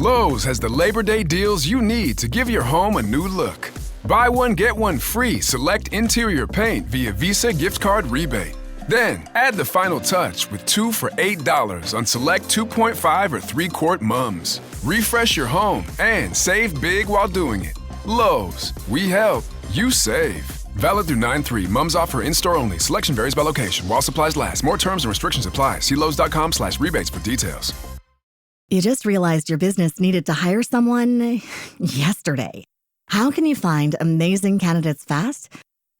Lowe's has the Labor Day deals you need to give your home a new look. Buy one, get one free select interior paint via Visa gift card rebate. Then, add the final touch with 2 for $8 on select 2.5 or 3-quart mums. Refresh your home and save big while doing it. Lowe's, we help, you save. Valid through 9/3. Mums offer in-store only. Selection varies by location. While supplies last. More terms and restrictions apply. See Lowes.com/rebates for details. You just realized your business needed to hire someone yesterday. How can you find amazing candidates fast?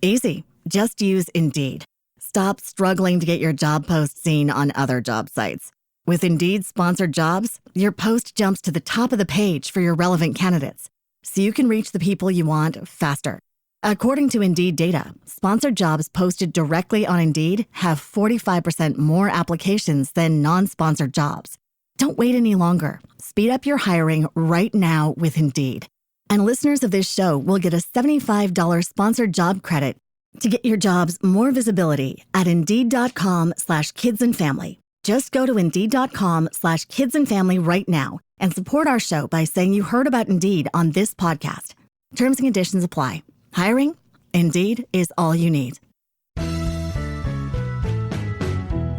Easy. Just use Indeed. Stop struggling to get your job post seen on other job sites. With Indeed sponsored jobs, your post jumps to the top of the page for your relevant candidates, so you can reach the people you want faster. According to Indeed data, sponsored jobs posted directly on Indeed have 45% more applications than non-sponsored jobs. Don't wait any longer. Speed up your hiring right now with Indeed. And listeners of this show will get a $75 sponsored job credit to get your jobs more visibility at Indeed.com/kidsandfamily. Just go to Indeed.com/kidsandfamily right now and support our show by saying you heard about Indeed on this podcast. Terms and conditions apply. Hiring? Indeed is all you need.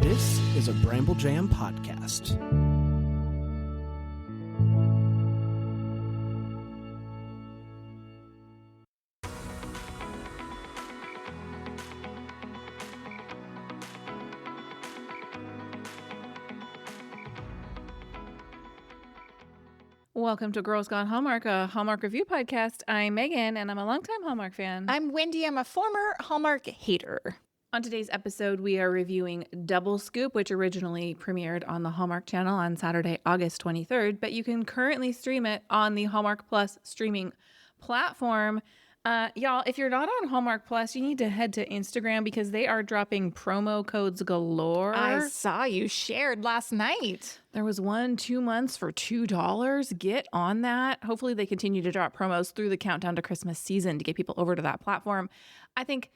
This is a Bramble Jam podcast. Welcome to Girls Gone Hallmark, a Hallmark review podcast. I'm Megan, and I'm a longtime Hallmark fan. I'm Wendy. I'm a former Hallmark hater. On today's episode, we are reviewing Double Scoop, which originally premiered on the Hallmark Channel on Saturday, August 23rd, but you can currently stream it on the Hallmark Plus streaming platform. Y'all, if you're not on Hallmark Plus, you need to head to Instagram because they are dropping promo codes galore. I saw you shared last night. There was one 2 months for $2. Get on that. Hopefully they continue to drop promos through the countdown to Christmas season to get people over to that platform. I think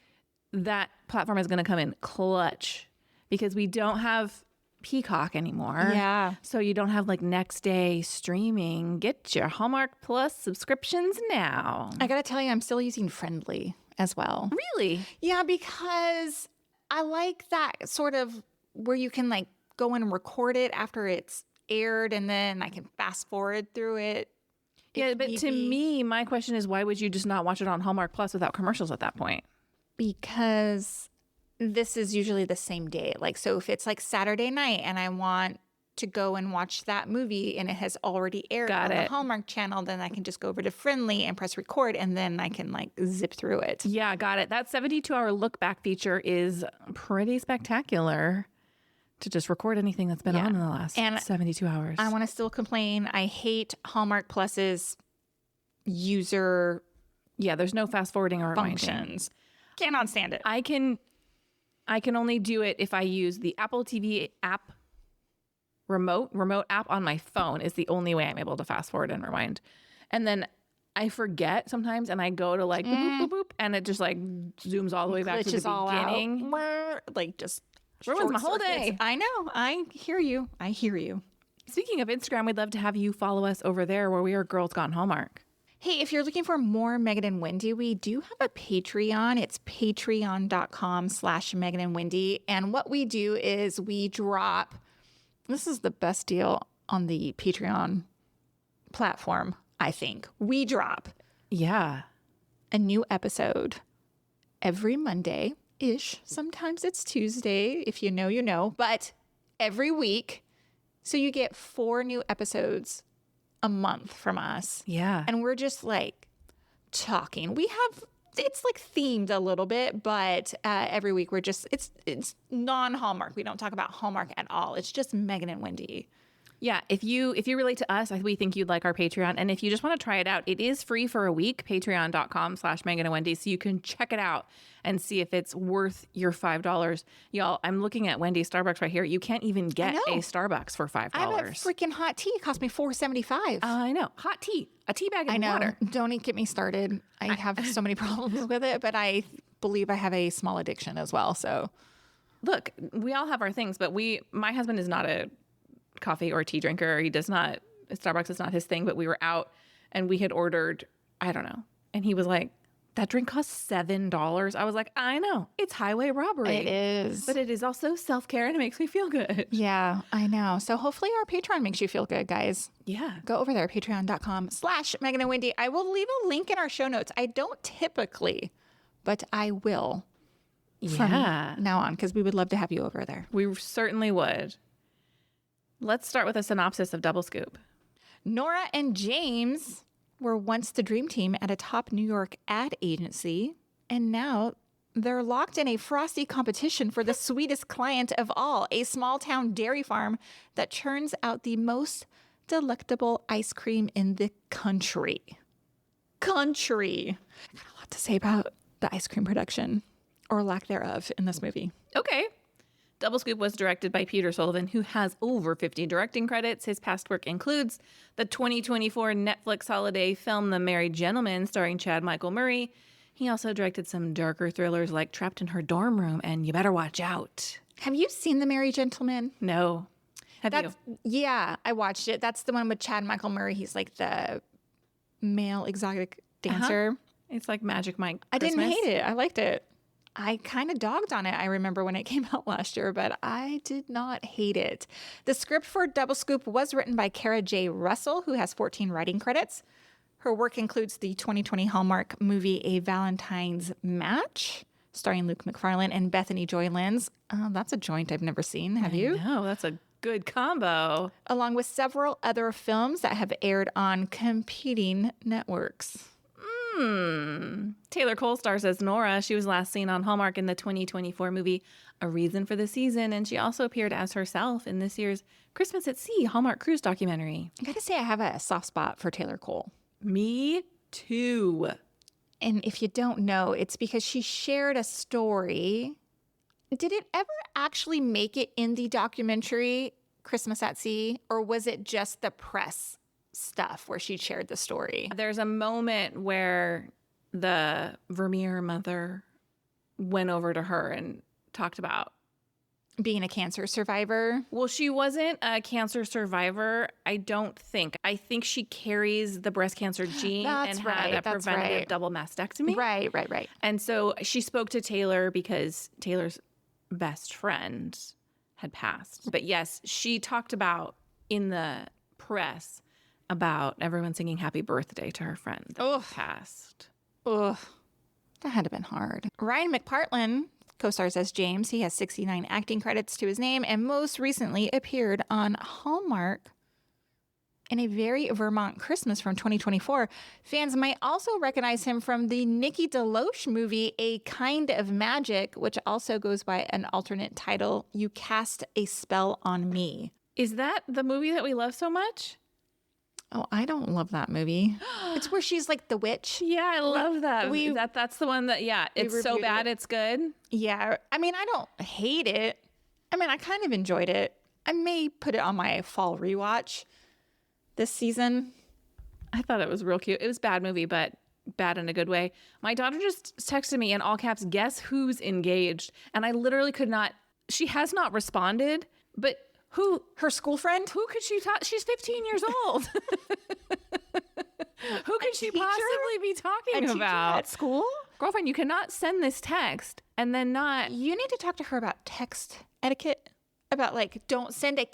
that platform is going to come in clutch because we don't have Peacock anymore. Yeah. So you don't have like next day streaming. Get your Hallmark Plus subscriptions now. I gotta tell you, I'm still using Friendly as well. Really? Yeah, because I like that sort of where you can like go and record it after it's aired and then I can fast forward through it. Yeah, but to me, my question is why would you just not watch it on Hallmark Plus without commercials at that point? Because this is usually the same day. Like, so if it's like Saturday night and I want to go and watch that movie and it has already aired on the Hallmark Channel, then I can just go over to Friendly and press record and then I can like zip through it. Yeah, got it. That 72-hour look back feature is pretty spectacular to just record anything that's been on in the last 72 hours. I want to still complain. I hate Hallmark Plus's user there's no fast forwarding or functions. Cannot stand it. I can only do it if I use the Apple TV app remote app on my phone is the only way I'm able to fast forward and rewind. And then I forget sometimes and I go to like boop, boop, boop, and it just like zooms all the way back to the beginning. Like just ruins my whole day. I know. I hear you. Speaking of Instagram, we'd love to have you follow us over there where we are Girls Gone Hallmark. Hey, if you're looking for more Megan and Wendy, we do have a Patreon. It's patreon.com/Megan and Wendy. And what we do is we drop, this is the best deal on the Patreon platform, I think. We drop a new episode every Monday-ish. Sometimes it's Tuesday. If you know, you know. But every week. So you get 4 new episodes a month from us. Yeah. And we're just like talking. It's like themed a little bit, but every week we're just, it's non-Hallmark. We don't talk about Hallmark at all. It's just Megan and Wendy. Yeah, if you relate to us, we think you'd like our Patreon. And if you just want to try it out, it is free for a week, patreon.com/Megan and Wendy. So you can check it out and see if it's worth your $5. Y'all, I'm looking at Wendy's Starbucks right here. You can't even get a Starbucks for $5. I have a freaking hot tea. It cost me $4.75. I know. Hot tea. A tea bag and water. Don't get me started. I have so many problems with it, but I believe I have a small addiction as well. So look, we all have our things, but my husband is not a coffee or tea drinker. He does not Starbucks is not his thing, but we were out and we had ordered, I don't know. And he was like, that drink costs $7. I was like, I know. It's highway robbery. It is. But it is also self-care and it makes me feel good. Yeah, I know. So hopefully our Patreon makes you feel good, guys. Yeah. Go over there, patreon.com/Megan and Wendy. I will leave a link in our show notes. I don't typically, but I will from now on because we would love to have you over there. We certainly would. Let's start with a synopsis of Double Scoop. Nora and James were once the dream team at a top New York ad agency, and now they're locked in a frosty competition for the sweetest client of all, a small town dairy farm that churns out the most delectable ice cream in the country. I got a lot to say about the ice cream production, or lack thereof, in this movie. Okay. Double Scoop was directed by Peter Sullivan, who has over 50 directing credits. His past work includes the 2024 Netflix holiday film The Married Gentleman, starring Chad Michael Murray. He also directed some darker thrillers like Trapped in Her Dorm Room and You Better Watch Out. Have you seen The Married Gentleman? No. Have you? Yeah, I watched it. That's the one with Chad Michael Murray. He's like the male exotic dancer. It's like Magic Mike I Christmas. didn't hate it. I liked it. I kind of dogged on it, I remember, when it came out last year, but I did not hate it. The script for Double Scoop was written by Kara J. Russell, who has 14 writing credits. Her work includes the 2020 Hallmark movie A Valentine's Match, starring Luke McFarlane and Bethany Joy Lenz. That's a joint I've never seen. Have you? No, that's a good combo. Along with several other films that have aired on competing networks. Taylor Cole stars as Nora. She was last seen on Hallmark in the 2024 movie A Reason for the Season, and she also appeared as herself in this year's Christmas at Sea Hallmark cruise documentary. I gotta say, I have a soft spot for Taylor Cole. Me too. And if you don't know, it's because she shared a story. Did it ever actually make it in the documentary Christmas at Sea, or was it just the press stuff where she shared the story? There's a moment where the Vermeer mother went over to her and talked about Being a cancer survivor. Well, she wasn't a cancer survivor, I don't think. I think she carries the breast cancer gene That's and right, had a that's preventative right. double mastectomy. Right. And so she spoke to Taylor because Taylor's best friend had passed. But yes, she talked about in the press about everyone singing happy birthday to her friend that passed. Ugh, that had to have been hard. Ryan McPartlin co-stars as James. He has 69 acting credits to his name and most recently appeared on Hallmark in A Very Vermont Christmas from 2024. Fans might also recognize him from the Nikki DeLoach movie A Kind of Magic, which also goes by an alternate title, You Cast a Spell on Me. Is that the movie that we love so much? Oh, I don't love that movie. It's where she's like the witch. Yeah, I love that. That's the one that, it's so reviewed bad it. it's good. Yeah, I mean, I don't hate it. I mean, I kind of enjoyed it. I may put it on my fall rewatch this season. I thought it was real cute. It was a bad movie, but bad in a good way. My daughter just texted me in all caps, guess who's engaged? And I literally could not, she has not responded, but who? Her school friend? Who could she talk? She's 15 years old. Who could she possibly be talking about? At school? Girlfriend, you cannot send this text and then not. You need to talk to her about text etiquette, about like, don't send a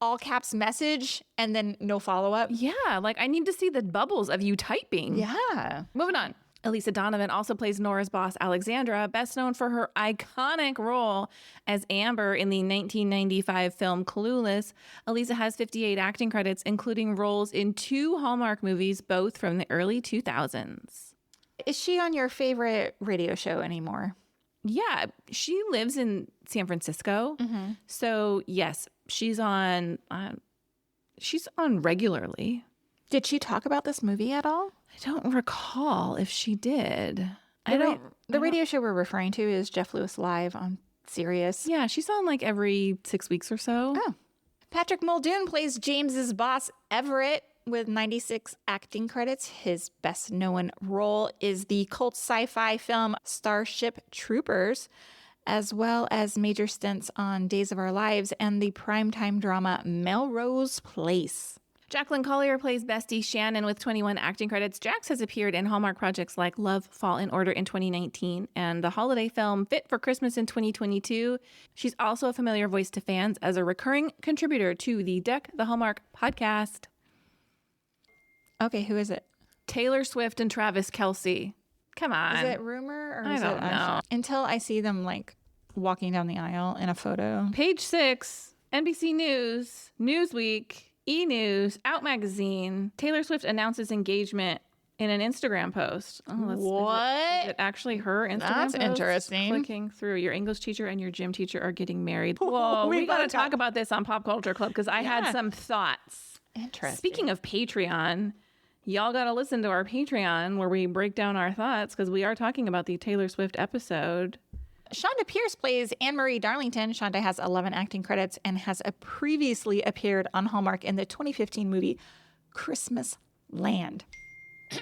all caps message and then no follow-up. Yeah, like I need to see the bubbles of you typing. Yeah. Moving on. Elisa Donovan also plays Nora's boss, Alexandra, best known for her iconic role as Amber in the 1995 film Clueless. Elisa has 58 acting credits, including roles in 2 Hallmark movies, both from the early 2000s. Is she on your favorite radio show anymore? Yeah, she lives in San Francisco. Mm-hmm. So, yes, she's on regularly. Did she talk about this movie at all? I don't recall if she did. The radio show we're referring to is Jeff Lewis Live on Sirius. Yeah, she's on like every 6 weeks or so. Oh. Patrick Muldoon plays James's boss, Everett, with 96 acting credits. His best known role is the cult sci-fi film Starship Troopers, as well as major stints on Days of Our Lives and the primetime drama Melrose Place. Jaclyn Collier plays bestie Shannon with 21 acting credits. Jax has appeared in Hallmark projects like Love, Fall in Order in 2019 and the holiday film Fit for Christmas in 2022. She's also a familiar voice to fans as a recurring contributor to the Deck the Hallmark podcast. Okay, who is it? Taylor Swift and Travis Kelce. Come on. Is it rumor or I is don't it know. actual? Until I see them like walking down the aisle in a photo. Page 6, NBC News, Newsweek, E! News, Out Magazine. Taylor Swift announces engagement in an Instagram post. What? Is it actually her Instagram That's post? interesting. Clicking through. Your English teacher and your gym teacher are getting married. Whoa, we got to talk about this on Pop Culture Club because I had some thoughts. Interesting. Speaking of Patreon, y'all got to listen to our Patreon where we break down our thoughts because we are talking about the Taylor Swift episode. Shonda Pierce plays Anne-Marie Darlington. Shonda has 11 acting credits and has previously appeared on Hallmark in the 2015 movie Christmas Land.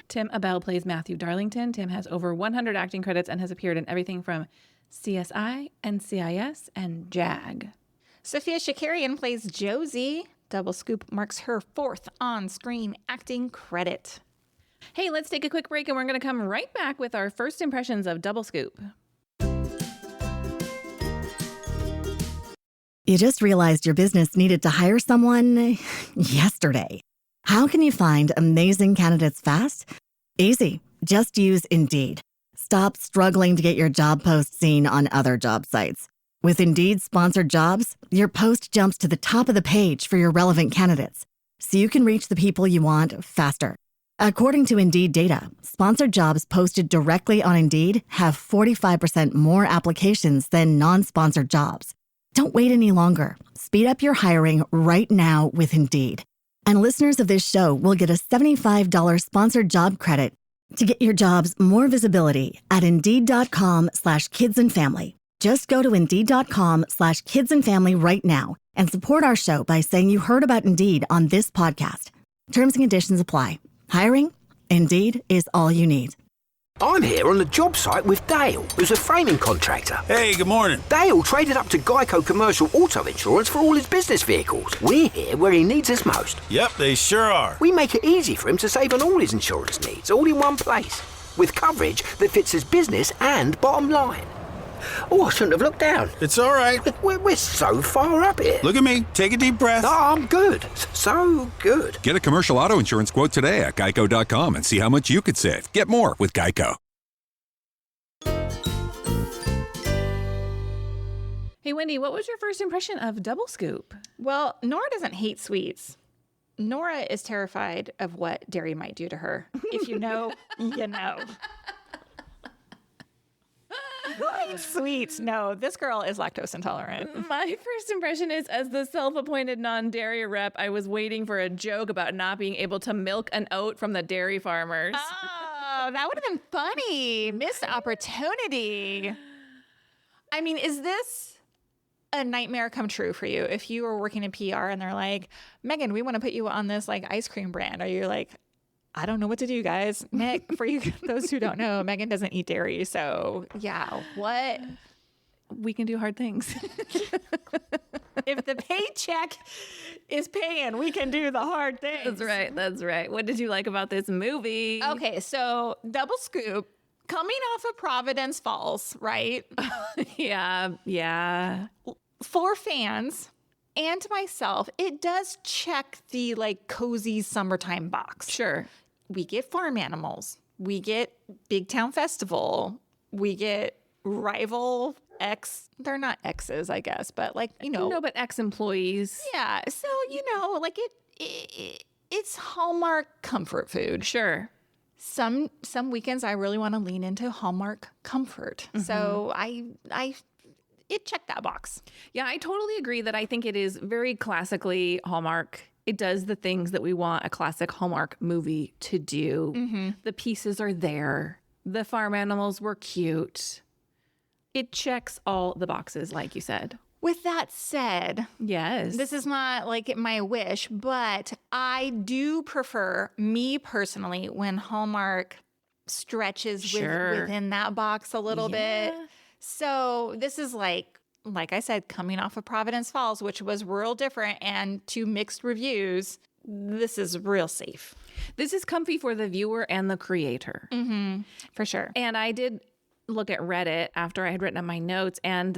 Tim Abell plays Matthew Darlington. Tim has over 100 acting credits and has appeared in everything from CSI, NCIS, and JAG. Sophia Shakarian plays Josie. Double Scoop marks her 4th on-screen acting credit. Hey, let's take a quick break and we're going to come right back with our first impressions of Double Scoop. You just realized your business needed to hire someone yesterday. How can you find amazing candidates fast? Easy. Just use Indeed. Stop struggling to get your job post seen on other job sites. With Indeed sponsored jobs, your post jumps to the top of the page for your relevant candidates, so you can reach the people you want faster. According to Indeed data, sponsored jobs posted directly on Indeed have 45% more applications than non-sponsored jobs. Don't wait any longer. Speed up your hiring right now with Indeed. And listeners of this show will get a $75 sponsored job credit to get your jobs more visibility at Indeed.com/kidsandfamily. Just go to Indeed.com/kidsandfamily right now and support our show by saying you heard about Indeed on this podcast. Terms and conditions apply. Hiring? Indeed is all you need. I'm here on the job site with Dale, who's a framing contractor. Hey, good morning. Dale traded up to Geico Commercial Auto Insurance for all his business vehicles. We're here where he needs us most. Yep, they sure are. We make it easy for him to save on all his insurance needs, all in one place, with coverage that fits his business and bottom line. Oh, I shouldn't have looked down. It's all right. We're so far up here. Look at me. Take a deep breath. Oh, I'm good. So good. Get a commercial auto insurance quote today at Geico.com and see how much you could save. Get more with Geico. Hey, Wendy, what was your first impression of Double Scoop? Well, Nora doesn't hate sweets. Nora is terrified of what dairy might do to her. If you know, you know. Who hates sweets? No, this girl is lactose intolerant. My first impression is, as the self-appointed non-dairy rep, I was waiting for a joke about not being able to milk an oat from the dairy farmers. Oh, that would have been funny. Missed opportunity. I mean, is this a nightmare come true for you? If you were working in PR and they're like, Megan, we want to put you on this like ice cream brand. Are you like, I don't know what to do, guys. Meg, for you, those who don't know, Megan doesn't eat dairy. So yeah, what? We can do hard things. If the paycheck is paying, we can do the hard things. That's right. That's right. What did you like about this movie? Okay, so Double Scoop, coming off of Providence Falls, right? Yeah. For fans and myself, it does check the like cozy summertime box. Sure. We get farm animals. We get Big Town Festival. We get rival ex. They're not exes, I guess, but like, you know. No, but ex-employees. Yeah. So, you know, like it's Hallmark comfort food. Sure. Some weekends I really want to lean into Hallmark comfort. Mm-hmm. So it checked that box. Yeah, I totally agree that I think it is very classically Hallmark. It does the things that we want a classic Hallmark movie to do. Mm-hmm. The pieces are there. The farm animals were cute. It checks all the boxes, like you said. With that said, yes, this is not like my wish, but I do prefer, me personally, when Hallmark stretches within that box a little bit. So this is like I said, coming off of Providence Falls, which was real different and to mixed reviews. this is real safe. This is comfy for the viewer and the creator. Mm-hmm. For sure. And I did look at Reddit after I had written up my notes, and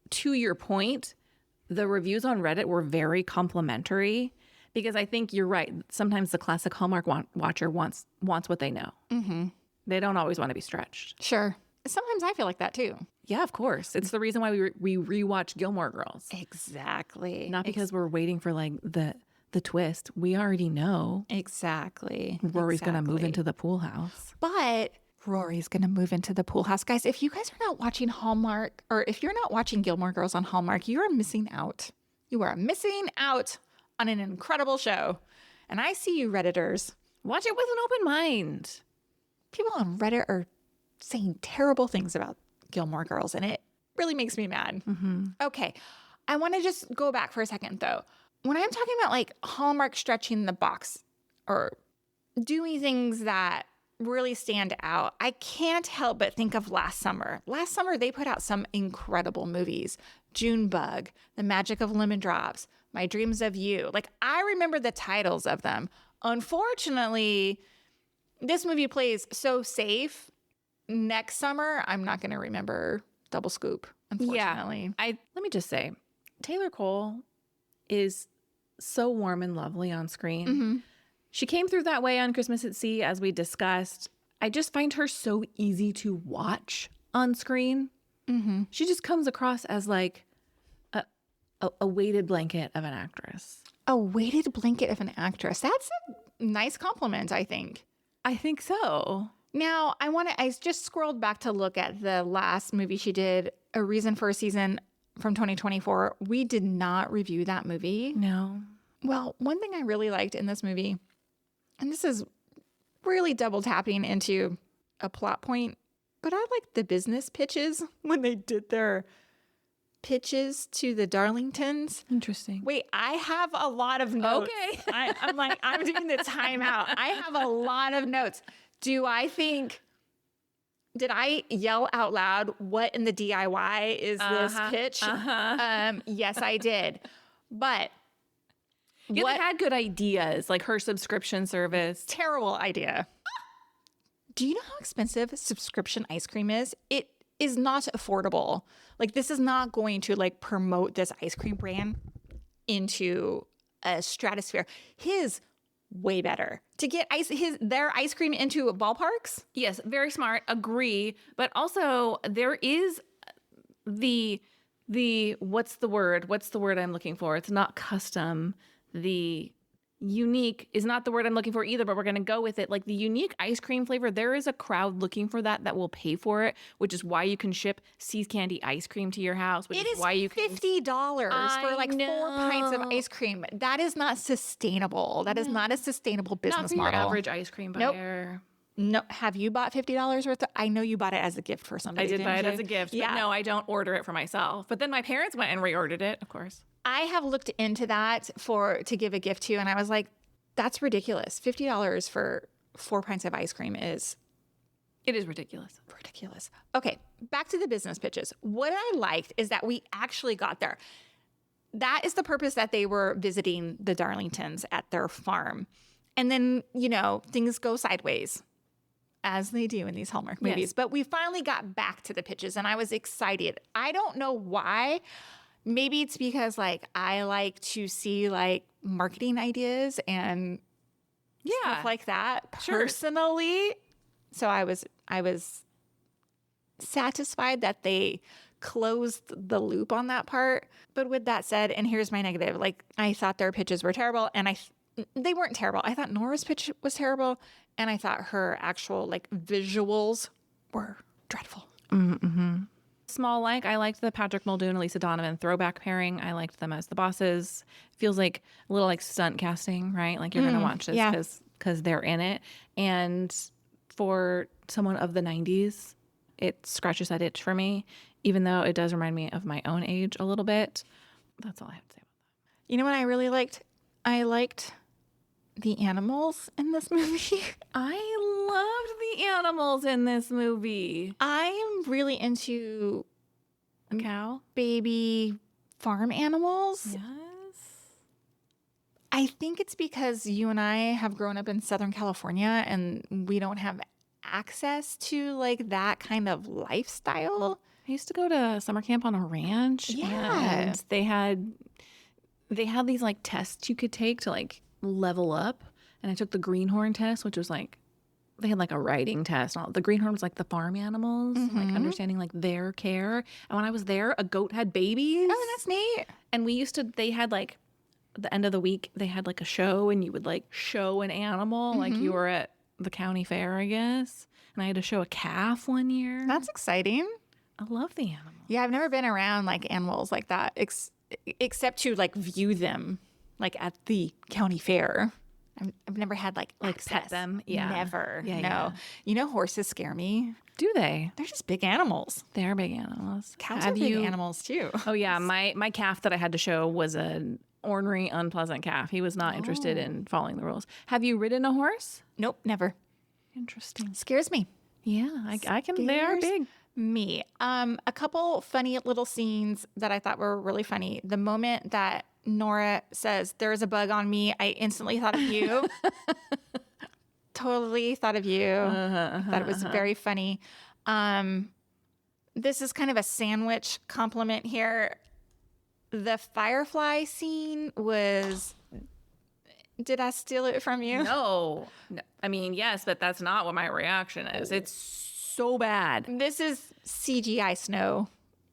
to your point, the reviews on Reddit were very complimentary, because I think you're right. Sometimes the classic Hallmark watcher wants what they know. Mm-hmm. They don't always want to be stretched. Sure. Sometimes I feel like that too. Yeah, of course. It's the reason why we rewatch Gilmore Girls. Exactly. Not because we're waiting for like the twist. We already know. Exactly. Rory's going to move into the pool house. But Rory's going to move into the pool house. Guys, if you guys are not watching Hallmark, or if you're not watching Gilmore Girls on Hallmark, you are missing out. You are missing out on an incredible show. And I see you Redditors. Watch it with an open mind. People on Reddit are saying terrible things about Gilmore Girls, and it really makes me mad. Mm-hmm. Okay. I want to just go back for a second, though. When I'm talking about like Hallmark stretching the box or doing things that really stand out, I can't help but think of last summer. Last summer, they put out some incredible movies. Junebug, The Magic of Lemon Drops, My Dreams of You. Like, I remember the titles of them. Unfortunately, this movie plays so safe. Next summer, I'm not going to remember Double Scoop, unfortunately. Yeah. Let me just say, Taylor Cole is so warm and lovely on screen. Mm-hmm. She came through that way on Christmas at Sea, as we discussed. I just find her so easy to watch on screen. Mm-hmm. She just comes across as like a weighted blanket of an actress. A weighted blanket of an actress. That's a nice compliment, I think. I think so. Now, I just scrolled back to look at the last movie she did, A Reason for a Season from 2024. We did not review that movie. No. Well, one thing I really liked in this movie, and this is really double tapping into a plot point, but I liked the business pitches when they did their pitches to the Darlingtons. Interesting. Wait, I have a lot of notes. Okay. I'm like, I'm doing the timeout. I have a lot of notes. Did I yell out loud, what in the DIY is this pitch? Yes, I did. But you had good ideas, like her subscription service. Terrible idea. Do you know how expensive subscription ice cream is? It is not affordable. Like, this is not going to like promote this ice cream brand into a stratosphere. His way better to get their ice cream into ballparks. Yes, very smart. Agree. But also there is the what's the word I'm looking for? It's not custom. The unique is not the word I'm looking for either, but we're going to go with it. Like the unique ice cream flavor, there is a crowd looking for that will pay for it, which is why you can ship See's Candy ice cream to your house. Which is why you can $50 for like 4 pints of ice cream. That is not sustainable. That is not a sustainable business not for model. Your average ice cream buyer. No, have you bought $50 worth? I know you bought it as a gift for somebody. I did buy it as a gift, but no, I don't order it for myself. But then my parents went and reordered it, of course. I have looked into that to give a gift to, and I was like, that's ridiculous. $50 for 4 pints of ice cream is ridiculous. Ridiculous. Okay, back to the business pitches. What I liked is that we actually got there. That is the purpose that they were visiting the Darlingtons at their farm. And then, things go sideways, as they do in these Hallmark movies. Yes. But we finally got back to the pitches, and I was excited. I don't know why. Maybe it's because I like to see marketing ideas and stuff like that personally. So I was satisfied that they closed the loop on that part. But with that said, and here's my negative, I thought their pitches were terrible, and they weren't terrible. I thought Nora's pitch was terrible, and I thought her actual visuals were dreadful. Mm-hmm. Small I liked the Patrick Muldoon, Elisa Donovan throwback pairing. I liked them as the bosses. Feels like a little stunt casting, right? Like you're going to watch this because they're in it. And for someone of the 90s, it scratches that itch for me, even though it does remind me of my own age a little bit. That's all I have to say about that. You know what I really liked? I liked the animals in this movie. I loved the animals in this movie. I am really into a cow, baby farm animals. Yes. I think it's because you and I have grown up in Southern California and we don't have access to like that kind of lifestyle. I used to go to summer camp on a ranch. Yeah. And they had these like tests you could take to like level up. And I took the greenhorn test, which was like, they had like a writing test. The greenhorn was like the farm animals, like understanding like their care. And when I was there, a goat had babies. Oh, that's neat. And they had like, at the end of the week, they had like a show and you would like show an animal like you were at the county fair, I guess. And I had to show a calf one year. That's exciting. I love the animals. Yeah, I've never been around like animals like that, except to like view them like at the county fair. I've never had like access. Pet them. Yeah. Never. Yeah, no. yeah. You know, horses scare me. Do they? They're just big animals. They are big animals. Cows are big animals too. Oh yeah, my calf that I had to show was an ornery, unpleasant calf. He was not interested in following the rules. Have you ridden a horse? Nope, never. Interesting. Scares me. Yeah, I can. They are big. Me. A couple funny little scenes that I thought were really funny. The moment that Nora says, "There is a bug on me," I instantly thought of you. Totally thought of you. Thought it was very funny. This is kind of a sandwich compliment here. The firefly scene was... Did I steal it from you? No. I mean, yes, but that's not what my reaction is. It's so bad. This is CGI snow.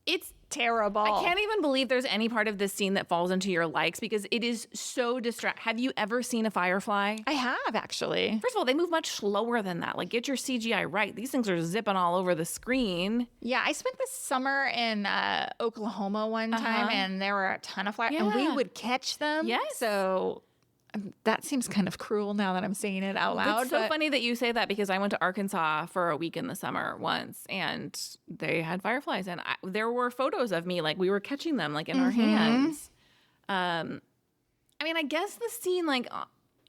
It's terrible. I can't even believe there's any part of this scene that falls into your likes because it is so Have you ever seen a firefly? I have, actually. First of all, they move much slower than that. Like, get your CGI right. These things are zipping all over the screen. Yeah, I spent the summer in Oklahoma one time, and there were a ton of fireflies, and we would catch them. Yes. So that seems kind of cruel now that I'm saying it out loud. It's so funny that you say that because I went to Arkansas for a week in the summer once and they had fireflies and there were photos of me like we were catching them like in our hands. I mean, I guess the scene like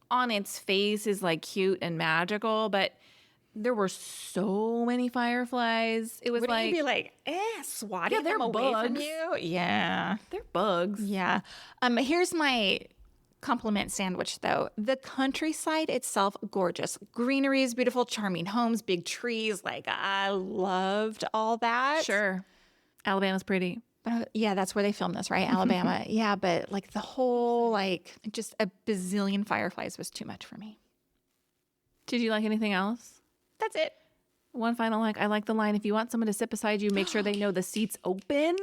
on its face is like cute and magical, but there were so many fireflies. It was Wouldn't like you be like, swatting them away from you? Yeah. They're bugs. Yeah. Here's my compliment sandwich, though. The countryside itself, gorgeous. Greenery is beautiful, charming homes, big trees. Like, I loved all that. Sure. Alabama's pretty. Yeah, that's where they filmed this, right? Alabama. Yeah, but like the whole, like, just a bazillion fireflies was too much for me. Did you like anything else? That's it. One final like. I like the line, if you want someone to sit beside you, make sure they know the seat's open.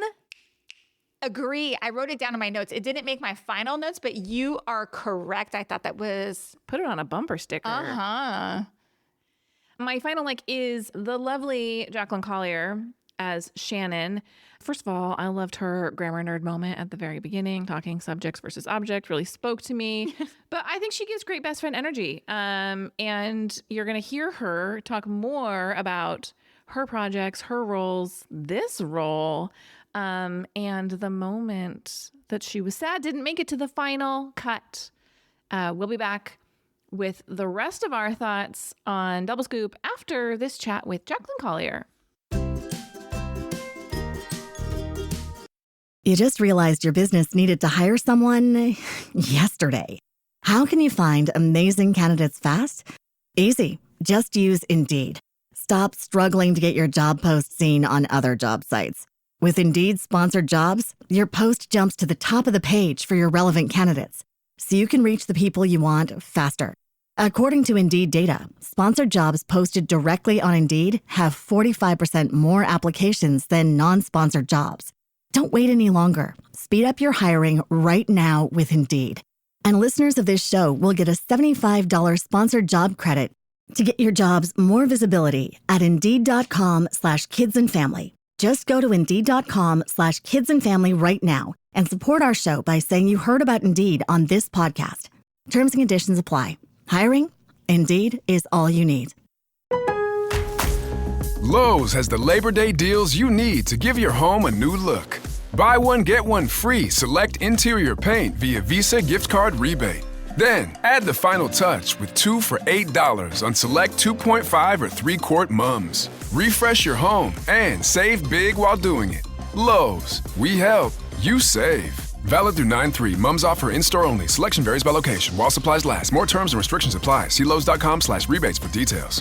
Agree. I wrote it down in my notes. It didn't make my final notes, but you are correct. I thought that was... Put it on a bumper sticker. Uh-huh. My final like is the lovely Jaclyn Collier as Shannon. First of all, I loved her grammar nerd moment at the very beginning, talking subjects versus object, really spoke to me. But I think she gives great best friend energy. And you're going to hear her talk more about her projects, her roles, this role, and the moment that she was sad didn't make it to the final cut. We'll be back with the rest of our thoughts on Double Scoop after this chat with Jaclyn Collier. You just realized your business needed to hire someone yesterday. How can you find amazing candidates fast? Easy. Just use Indeed. Stop struggling to get your job post seen on other job sites. With Indeed sponsored jobs, your post jumps to the top of the page for your relevant candidates, so you can reach the people you want faster. According to Indeed data, sponsored jobs posted directly on Indeed have 45% more applications than non-sponsored jobs. Don't wait any longer. Speed up your hiring right now with Indeed. And listeners of this show will get a $75 sponsored job credit to get your jobs more visibility at Indeed.com/kidsandfamily. Just go to Indeed.com/kidsandfamily right now and support our show by saying you heard about Indeed on this podcast. Terms and conditions apply. Hiring? Indeed is all you need. Lowe's has the Labor Day deals you need to give your home a new look. Buy one, get one free select interior paint via Visa gift card rebate. Then, add the final touch with 2 for $8 on select 2.5 or 3-quart mums. Refresh your home and save big while doing it. Lowe's, we help, you save. Valid through 9/3. Mums offer in-store only. Selection varies by location. While supplies last. More terms and restrictions apply. See Lowe's.com/rebates for details.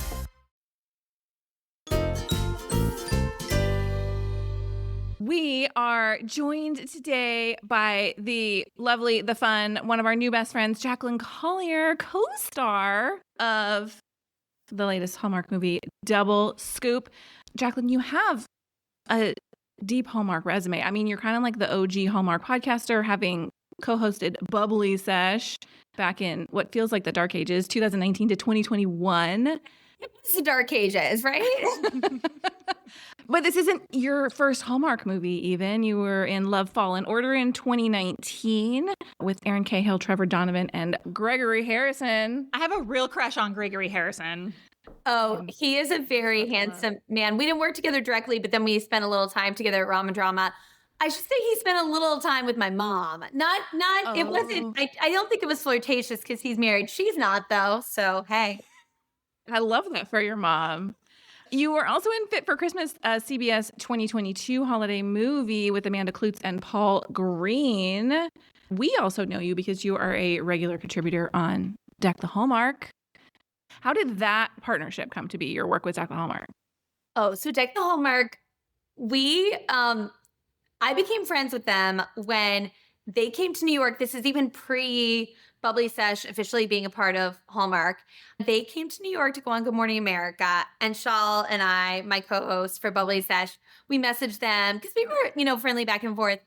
We are joined today by the lovely, the fun, one of our new best friends, Jaclyn Collier, co-star of the latest Hallmark movie, Double Scoop. Jaclyn, you have a deep Hallmark resume. I mean, you're kind of like the OG Hallmark podcaster, having co-hosted Bubbly Sesh back in what feels like the dark ages, 2019 to 2021. It's the dark ages, right? But this isn't your first Hallmark movie even. You were in Love, Fall, and Order in 2019 with Erin Cahill, Trevor Donovan, and Gregory Harrison. I have a real crush on Gregory Harrison. Oh, he is a very handsome man. We didn't work together directly, but then we spent a little time together at Ramen Drama. I should say he spent a little time with my mom. It wasn't, I don't think it was flirtatious because he's married. She's not, though. So, hey. I love that for your mom. You were also in Fit for Christmas, CBS 2022 holiday movie with Amanda Klutz and Paul Green. We also know you because you are a regular contributor on Deck the Hallmark. How did that partnership come to be, your work with Deck the Hallmark? Oh, so Deck the Hallmark, I became friends with them when they came to New York. This is even pre-Bubbly Sesh officially being a part of Hallmark. They came to New York to go on Good Morning America. And Shal and I, my co-host for Bubbly Sesh, we messaged them because we were, friendly back and forth.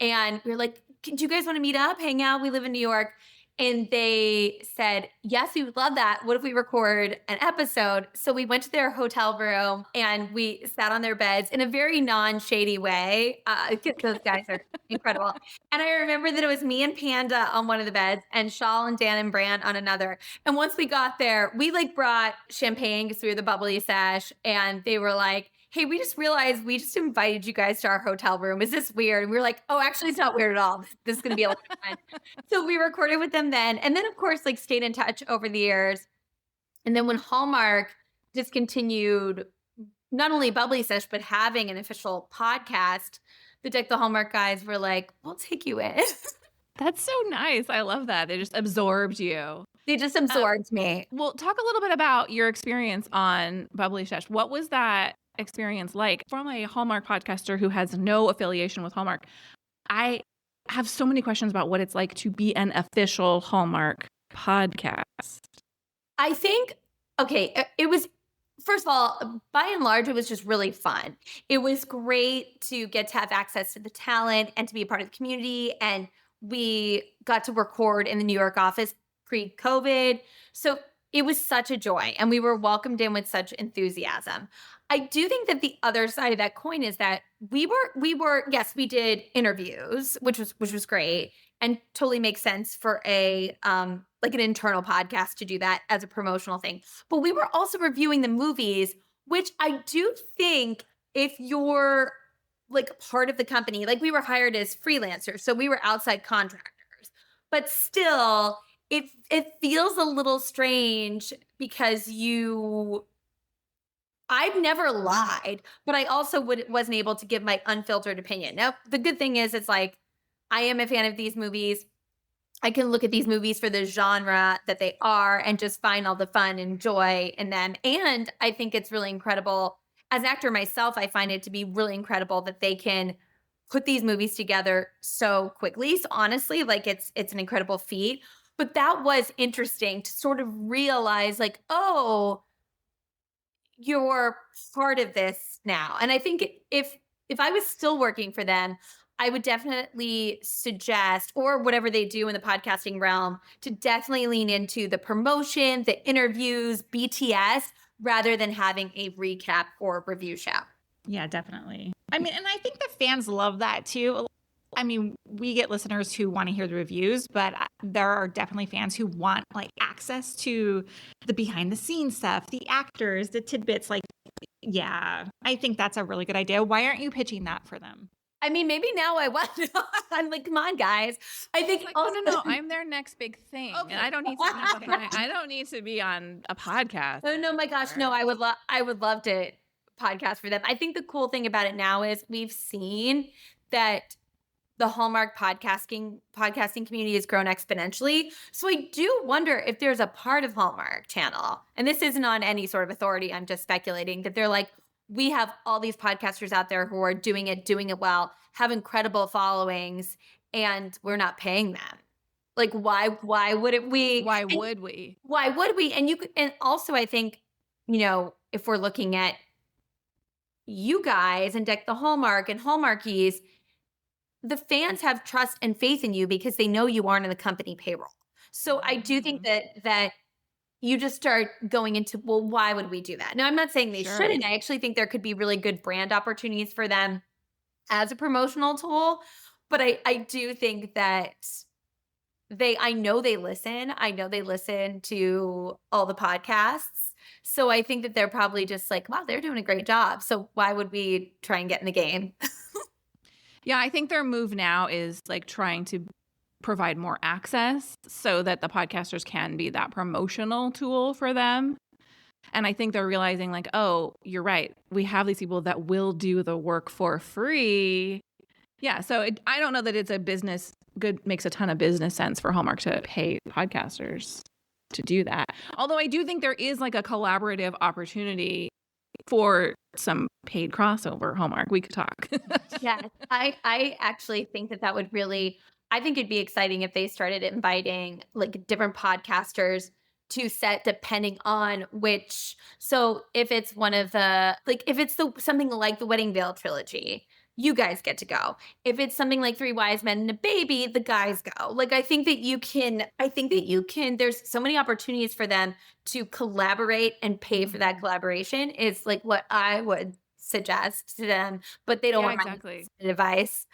And we were like, do you guys want to meet up, hang out? We live in New York. And they said, yes, we would love that. What if we record an episode? So we went to their hotel room and we sat on their beds in a very non-shady way. Those guys are incredible. And I remember that it was me and Panda on one of the beds and Shal and Dan and Brand on another. And once we got there, we brought champagne because we were the Bubbly Sesh. And they were like, hey, we just realized we just invited you guys to our hotel room. Is this weird? And we were like, oh, actually, it's not weird at all. This is going to be a lot of fun. So we recorded with them then. And then, of course, stayed in touch over the years. And then when Hallmark discontinued not only Bubbly Sesh, but having an official podcast, the Deck the Hallmark guys were like, we'll take you in. That's so nice. I love that. They just absorbed you. They just absorbed me. Well, talk a little bit about your experience on Bubbly Sesh. What was that experience like from a Hallmark podcaster who has no affiliation with Hallmark? I have so many questions about what it's like to be an official Hallmark podcast. I think, it was, first of all, by and large, it was just really fun. It was great to get to have access to the talent and to be a part of the community. And we got to record in the New York office pre-COVID. So it was such a joy. And we were welcomed in with such enthusiasm. I do think that the other side of that coin is that we were, yes, we did interviews, which was great and totally makes sense for an internal podcast to do that as a promotional thing. But we were also reviewing the movies, which I do think if you're part of the company, we were hired as freelancers, so we were outside contractors, but still it feels a little strange because I've never lied, but I also wasn't able to give my unfiltered opinion. Now, the good thing is it's I am a fan of these movies. I can look at these movies for the genre that they are and just find all the fun and joy in them. And I think it's really incredible. As an actor myself, I find it to be really incredible that they can put these movies together so quickly. So honestly, it's an incredible feat. But that was interesting to sort of realize oh, you're part of this now. And I think if I was still working for them, I would definitely suggest, or whatever they do in the podcasting realm, to definitely lean into the promotion, the interviews, BTS, rather than having a recap or review show. Yeah, definitely. I mean, and I think the fans love that too. I mean, we get listeners who want to hear the reviews, but there are definitely fans who want access to the behind the scenes stuff, the actors, the tidbits. Yeah, I think that's a really good idea. Why aren't you pitching that for them? I mean, maybe now I want to. I'm come on, guys. I think no, I'm their next big thing, okay. And I don't need to. I don't need to be on a podcast. Oh no, my gosh, no! I would love to podcast for them. I think the cool thing about it now is we've seen that the Hallmark podcasting community has grown exponentially. So I do wonder if there's a part of Hallmark Channel, and this isn't on any sort of authority, I'm just speculating, that they're like, we have all these podcasters out there who are doing it well, have incredible followings, and we're not paying them. Like, why wouldn't we? Why would we? Why would we? And also I think, if we're looking at you guys and Deck the Hallmark and Hallmarkies, the fans have trust and faith in you because they know you aren't in the company payroll. So I do think that you just start going into, well, why would we do that? Now, I'm not saying they shouldn't. I actually think there could be really good brand opportunities for them as a promotional tool. But I do think that I know they listen. I know they listen to all the podcasts. So I think that they're probably just like, wow, they're doing a great job. So why would we try and get in the game? Yeah, I think their move now is like trying to provide more access so that the podcasters can be that promotional tool for them. And I think they're realizing like, oh, you're right. We have these people that will do the work for free. Yeah, so I don't know that it's makes a ton of business sense for Hallmark to pay podcasters to do that. Although I do think there is like a collaborative opportunity for some paid crossover Hallmark. We could talk. Yeah, I actually think that would really, I think it'd be exciting if they started inviting like different podcasters to set depending on which. So if it's one of the, like if it's something like the Wedding Veil trilogy, you guys get to go. If it's something like Three Wise Men and a Baby, the guys go. Like I think that you can, there's so many opportunities for them to collaborate and pay for that collaboration is like what I would suggest to them, but they don't want my advice.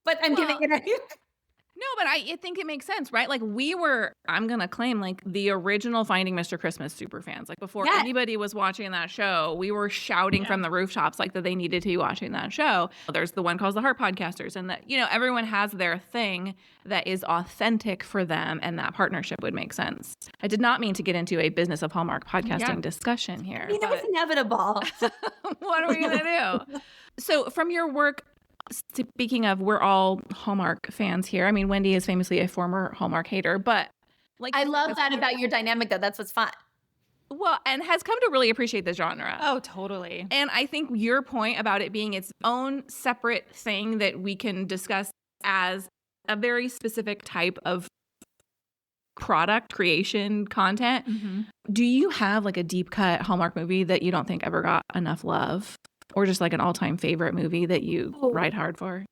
But I'm giving it No, but I think it makes sense, right? Like I'm going to claim like the original Finding Mr. Christmas super fans. Like before anybody was watching that show, we were shouting from the rooftops like that they needed to be watching that show. There's the one called the Heart Podcasters, and that, everyone has their thing that is authentic for them, and that partnership would make sense. I did not mean to get into a business of Hallmark podcasting discussion here. That was inevitable. What are we going to do? So from your work, speaking of, we're all Hallmark fans here. I mean, Wendy is famously a former Hallmark hater, but like I love that about your dynamic, though. That's what's fun. Well, and has come to really appreciate the genre. Oh, totally. And I think your point about it being its own separate thing that we can discuss as a very specific type of product creation content. Mm-hmm. Do you have like a deep cut Hallmark movie that you don't think ever got enough love? Or just like an all-time favorite movie that you ride hard for?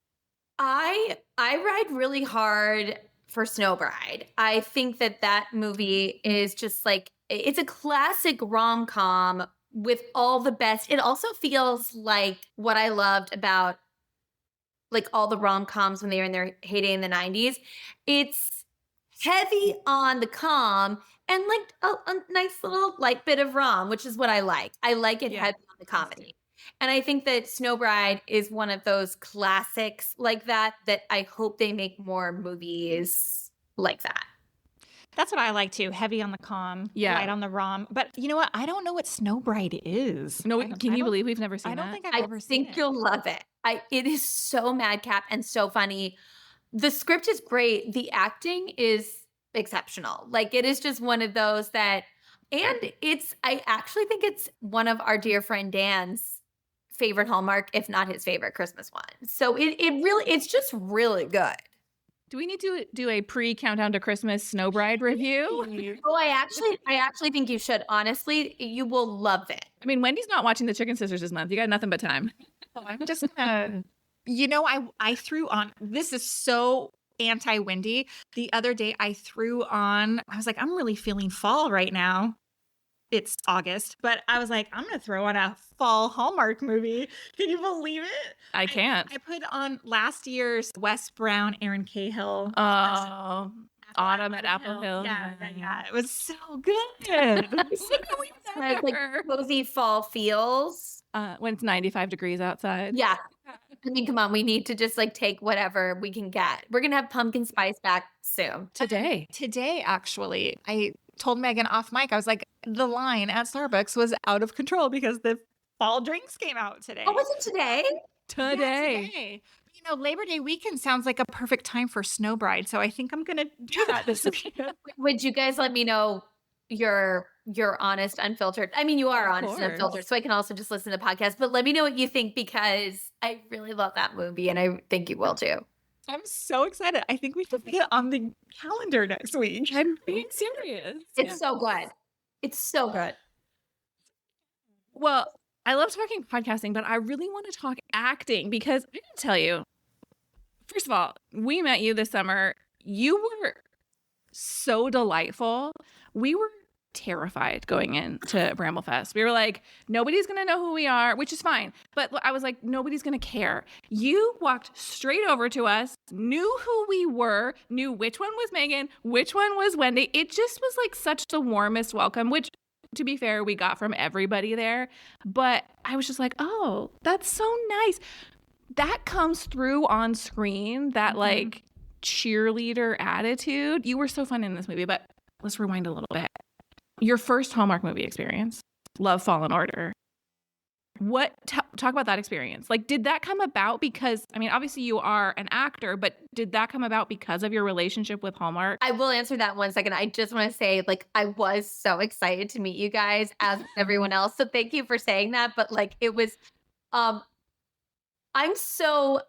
I ride really hard for Snow Bride. I think that movie is just like, it's a classic rom-com with all the best. It also feels like what I loved about like all the rom-coms when they were in their heyday in the 90s. It's heavy on the com and like a nice little light bit of rom, which is what I like. I like it heavy on the comedy. And I think that Snow Bride is one of those classics like that I hope they make more movies like that. That's what I like too. Heavy on the com, light on the rom. But you know what? I don't know what Snow Bride is. No, can you believe we've never seen that? I don't think I've ever seen it. I think you'll love it. It is so madcap and so funny. The script is great. The acting is exceptional. Like it is just one of those that, and I actually think it's one of our dear friend Dan's favorite Hallmark, if not his favorite Christmas one. So it's just really good. Do we need to do a pre-countdown to Christmas Snow Bride review? Oh, I actually think you should. Honestly, you will love it. I mean, Wendy's not watching the Chicken Sisters this month. You got nothing but time. Oh, I'm just gonna, I threw on, this is so anti-Wendy. The other day I was like, I'm really feeling fall right now. It's August, but I was like, I'm going to throw on a fall Hallmark movie. Can you believe it? I can't. I put on last year's Wes Brown, Erin Cahill. Oh, Autumn at Apple Hill. Yeah. It was so good. Like cozy fall feels. When it's 95 degrees outside. Yeah. I mean, come on. We need to just like take whatever we can get. We're going to have pumpkin spice back soon. Today, actually, I told Megan off mic, I was like, the line at Starbucks was out of control because the fall drinks came out today. Oh, was it today? Today. Labor Day weekend sounds like a perfect time for Snow Bride, so I think I'm going to do that this weekend. Would you guys let me know your honest, unfiltered? I mean, you are honest and unfiltered, so I can also just listen to the podcast, but let me know what you think because I really love that movie and I think you will too. I'm so excited. I think we should get it on the calendar next week. I'm being serious. It's so good. It's so good. Well, I love talking podcasting, but I really want to talk acting because I can tell you, first of all, we met you this summer. You were so delightful. We were terrified going into Bramblefest. We were like, nobody's going to know who we are, which is fine. But I was like, nobody's going to care. You walked straight over to us, knew who we were, knew which one was Megan, which one was Wendy. It just was like such the warmest welcome, which, to be fair, we got from everybody there. But I was just like, oh, that's so nice. That comes through on screen, that like cheerleader attitude. You were so fun in this movie, but let's rewind a little bit. Your first Hallmark movie experience, Love, Fallen Order. Talk about that experience. Like, did that come about because, I mean, obviously you are an actor, but did that come about because of your relationship with Hallmark? I will answer that in 1 second. I just want to say, like, I was so excited to meet you guys as everyone else. So thank you for saying that. But like, it was, I'm so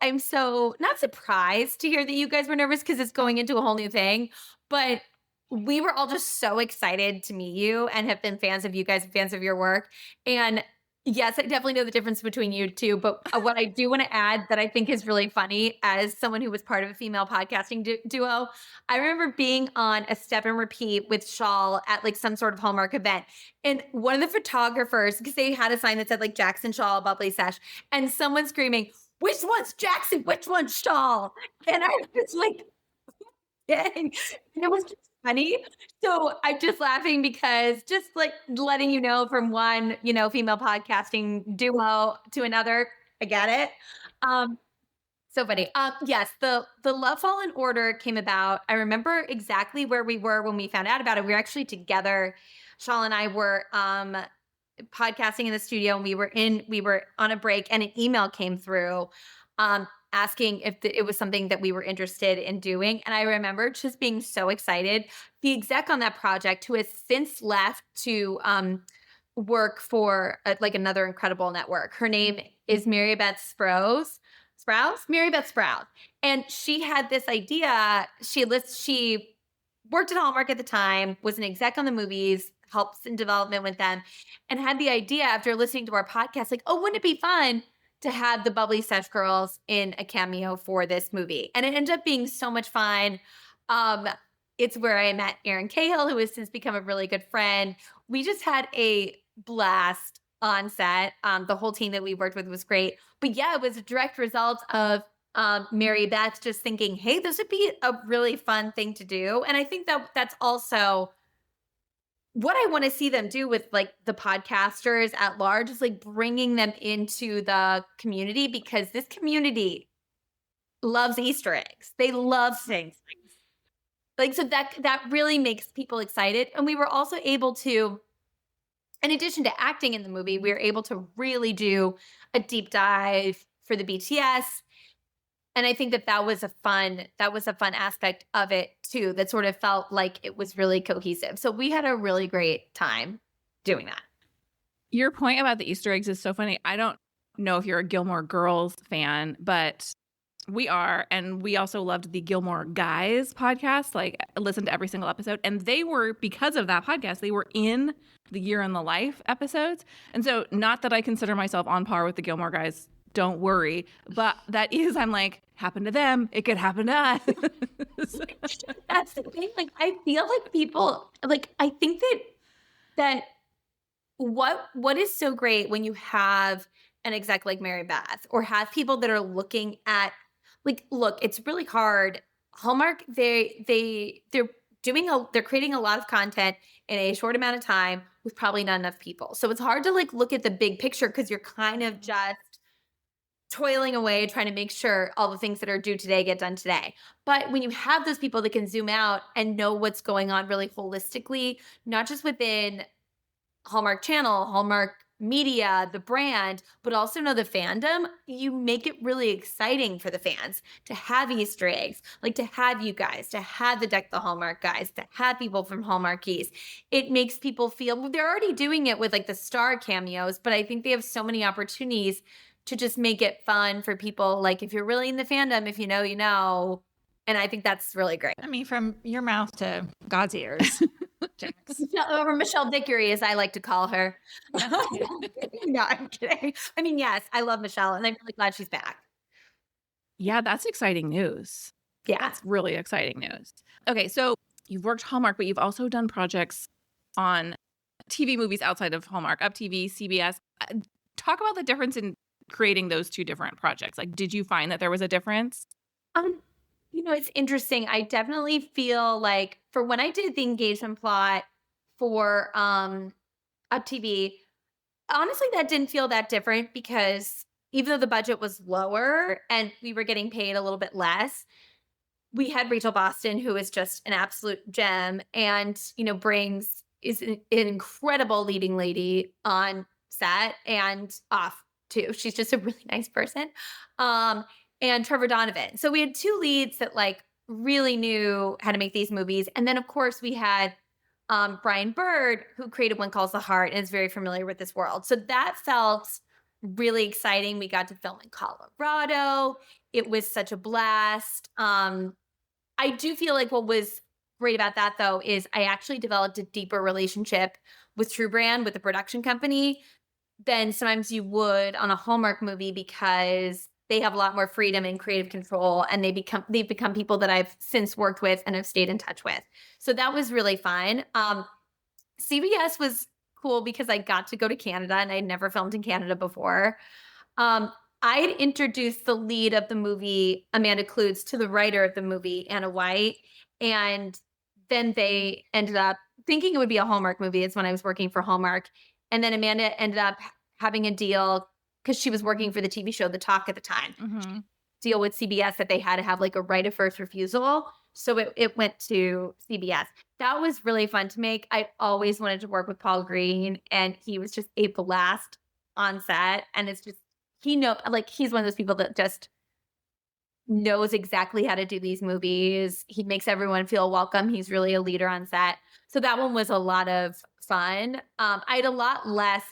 not surprised to hear that you guys were nervous because it's going into a whole new thing, but we were all just so excited to meet you and have been fans of you guys, fans of your work. And yes, I definitely know the difference between you two, but what I do want to add that I think is really funny as someone who was part of a female podcasting duo, I remember being on a step and repeat with Shawl at like some sort of Hallmark event. And one of the photographers, because they had a sign that said like Jackson Shawl Bubbly Sesh, and someone screaming, which one's Jackson? Which one's Shawl? And I was like, and it was just funny. So I'm just laughing because just like letting you know from one, female podcasting duo to another, I get it. So funny. Yes, the Love, Fallen Order came about. I remember exactly where we were when we found out about it. We were actually together. Shawl and I were podcasting in the studio, and we were on a break, and an email came through asking if it was something that we were interested in doing. And I remember just being so excited. The exec on that project, who has since left to work for like another incredible network, her name is Mary Beth Sprouse. And she had this idea. She worked at Hallmark at the time, was an exec on the movies, helps in development with them, and had the idea after listening to our podcast, like, oh, wouldn't it be fun to have the Bubbly Sesh Girls in a cameo for this movie? And it ended up being so much fun. It's where I met Erin Cahill, who has since become a really good friend. We just had a blast on set. The whole team that we worked with was great. But yeah, it was a direct result of Mary Beth just thinking, hey, this would be a really fun thing to do. And I think that that's also what I want to see them do with like the podcasters at large, is like bringing them into the community, because this community loves Easter eggs. They love things. Like, so that really makes people excited. And we were also able to, in addition to acting in the movie, we were able to really do a deep dive for the BTS. And I think that was a fun aspect of it too, that sort of felt like it was really cohesive. So we had a really great time doing that. Your point about the Easter eggs is so funny. I don't know if you're a Gilmore Girls fan, but we are. And we also loved the Gilmore Guys podcast, like listened to every single episode. And they were, because of that podcast, they were in the Year in the Life episodes. And so not that I consider myself on par with the Gilmore Guys, don't worry, but that is, I'm like, happened to them, it could happen to us. That's the thing. Like, I feel like people, like, I think that what is so great when you have an exec like Mary Beth, or have people that are looking at, like, look, it's really hard. Hallmark, they're creating a lot of content in a short amount of time with probably not enough people. So it's hard to like look at the big picture, because you're kind of just toiling away trying to make sure all the things that are due today get done today. But when you have those people that can zoom out and know what's going on really holistically, not just within Hallmark Channel, Hallmark media, the brand, but also know the fandom, you make it really exciting for the fans to have Easter eggs, like to have you guys, to have the Deck the Hallmark guys, to have people from Hallmarkies. It makes people feel, they're already doing it with like the star cameos, but I think they have so many opportunities to just make it fun for people. Like if you're really in the fandom, if you know, you know. And I think that's really great. I mean, from your mouth to God's ears. Jax. Or Michelle Vickery, as I like to call her. No, I'm kidding. I mean, yes, I love Michelle, and I'm really glad she's back. Yeah, that's exciting news. Yeah. That's really exciting news. Okay, so you've worked Hallmark, but you've also done projects on TV movies outside of Hallmark, Up TV, CBS. Talk about the difference in creating those two different projects. Like, did you find that there was a difference? You know, it's interesting. I definitely feel like for when I did the engagement plot for Up TV, honestly, that didn't feel that different because even though the budget was lower and we were getting paid a little bit less, we had Rachel Boston, who is just an absolute gem and, you know, is an incredible leading lady on set and off too. She's just a really nice person. And Trevor Donovan. So we had two leads that like really knew how to make these movies. And then of course we had Brian Bird, who created One Calls the Heart and is very familiar with this world. So that felt really exciting. We got to film in Colorado. It was such a blast. I do feel like what was great about that though is I actually developed a deeper relationship with True Brand, with the production company, than sometimes you would on a Hallmark movie because they have a lot more freedom and creative control, and they've become people that I've since worked with and have stayed in touch with. So that was really fun. CBS was cool because I got to go to Canada, and I'd never filmed in Canada before. I had introduced the lead of the movie, Amanda Klutz, to the writer of the movie, Anna White, and then they ended up thinking it would be a Hallmark movie. It's when I was working for Hallmark, and then Amanda ended up having a deal because she was working for the TV show The Talk at the time, deal with CBS that they had to have like a right of first refusal. So it went to CBS. That was really fun to make. I always wanted to work with Paul Green, and he was just a blast on set. And it's just, he's one of those people that just knows exactly how to do these movies. He makes everyone feel welcome. He's really a leader on set. So that one was a lot of fun. I had a lot less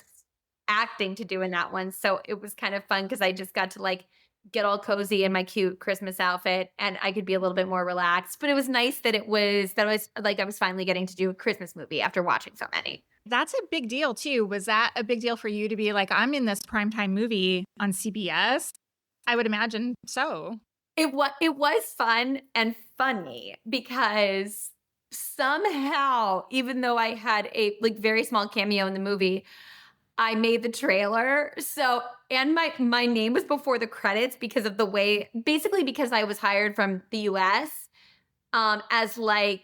acting to do in that one. So it was kind of fun because I just got to like get all cozy in my cute Christmas outfit and I could be a little bit more relaxed. But it was nice that I was finally getting to do a Christmas movie after watching so many. That's a big deal too. Was that a big deal for you to be like, I'm in this primetime movie on CBS? I would imagine so. It was fun and funny because somehow, even though I had a like very small cameo in the movie, I made the trailer. So, and my name was before the credits because of the way, basically because I was hired from the US as like,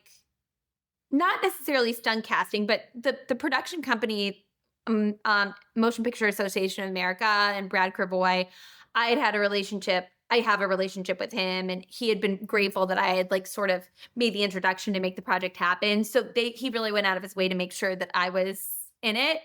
not necessarily stunt casting, but the production company, Motion Picture Association of America and Brad Kervoy, I have a relationship with him, and he had been grateful that I had like sort of made the introduction to make the project happen. So he really went out of his way to make sure that I was in it.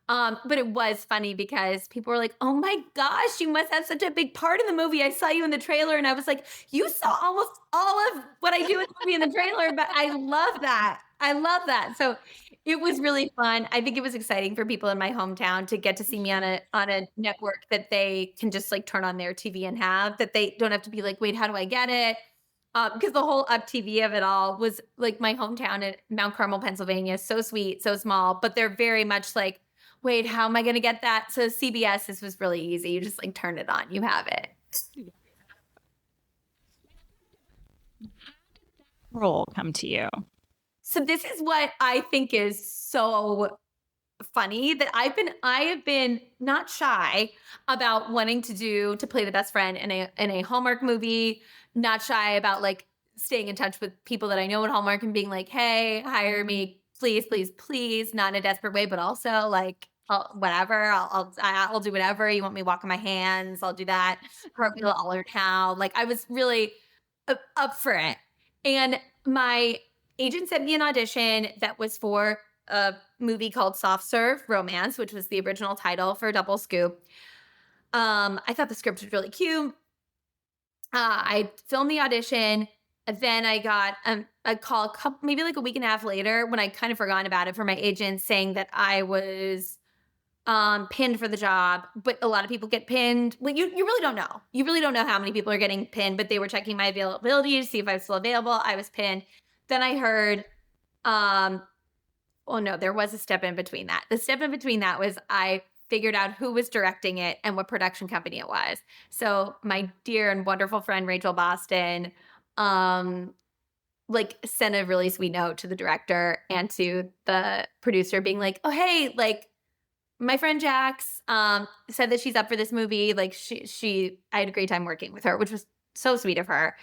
But it was funny because people were like, oh my gosh, you must have such a big part in the movie. I saw you in the trailer. And I was like, you saw almost all of what I do in the movie in the trailer, but I love that. So it was really fun. I think it was exciting for people in my hometown to get to see me on a network that they can just like turn on their TV and have, that they don't have to be like, wait, how do I get it? Because the whole Up TV of it all was like my hometown in Mount Carmel, Pennsylvania. So sweet, so small, but they're very much like, wait, how am I going to get that? So CBS, this was really easy. You just like turn it on. You have it. Role come to you. So this is what I think is so funny, that I have been not shy about wanting to play the best friend in a Hallmark movie, not shy about like staying in touch with people that I know at Hallmark and being like, hey, hire me, please, please, please, not in a desperate way, but also like, whatever, I'll do whatever. You want me walking my hands, I'll do that. I'll learn how. Like I was really up for it. And my agent sent me an audition that was for a movie called Soft Serve Romance, which was the original title for Double Scoop. I thought the script was really cute. I filmed the audition. Then I got a call maybe like a week and a half later when I kind of forgotten about it, from my agent saying that I was pinned for the job. But a lot of people get pinned. Like you really don't know. You really don't know how many people are getting pinned, but they were checking my availability to see if I was still available. I was pinned. Then I heard, oh no, there was a step in between that. The step in between that was I figured out who was directing it and what production company it was. So my dear and wonderful friend Rachel Boston like sent a really sweet note to the director and to the producer being like, oh hey, like my friend Jax said that she's up for this movie. Like I had a great time working with her, which was so sweet of her.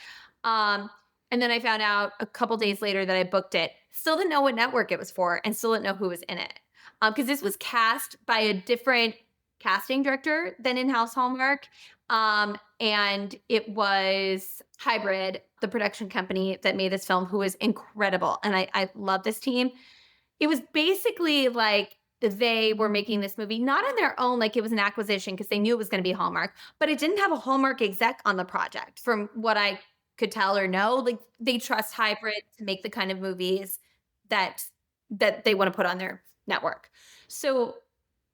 And then I found out a couple days later that I booked it. Still didn't know what network it was for and still didn't know who was in it. Because this was cast by a different casting director than in-house Hallmark. And it was Hybrid, the production company that made this film, who was incredible. And I love this team. It was basically like they were making this movie, not on their own, like it was an acquisition because they knew it was going to be Hallmark, but it didn't have a Hallmark exec on the project from what I could tell or know. Like they trust Hybrid to make the kind of movies that they want to put on their network. So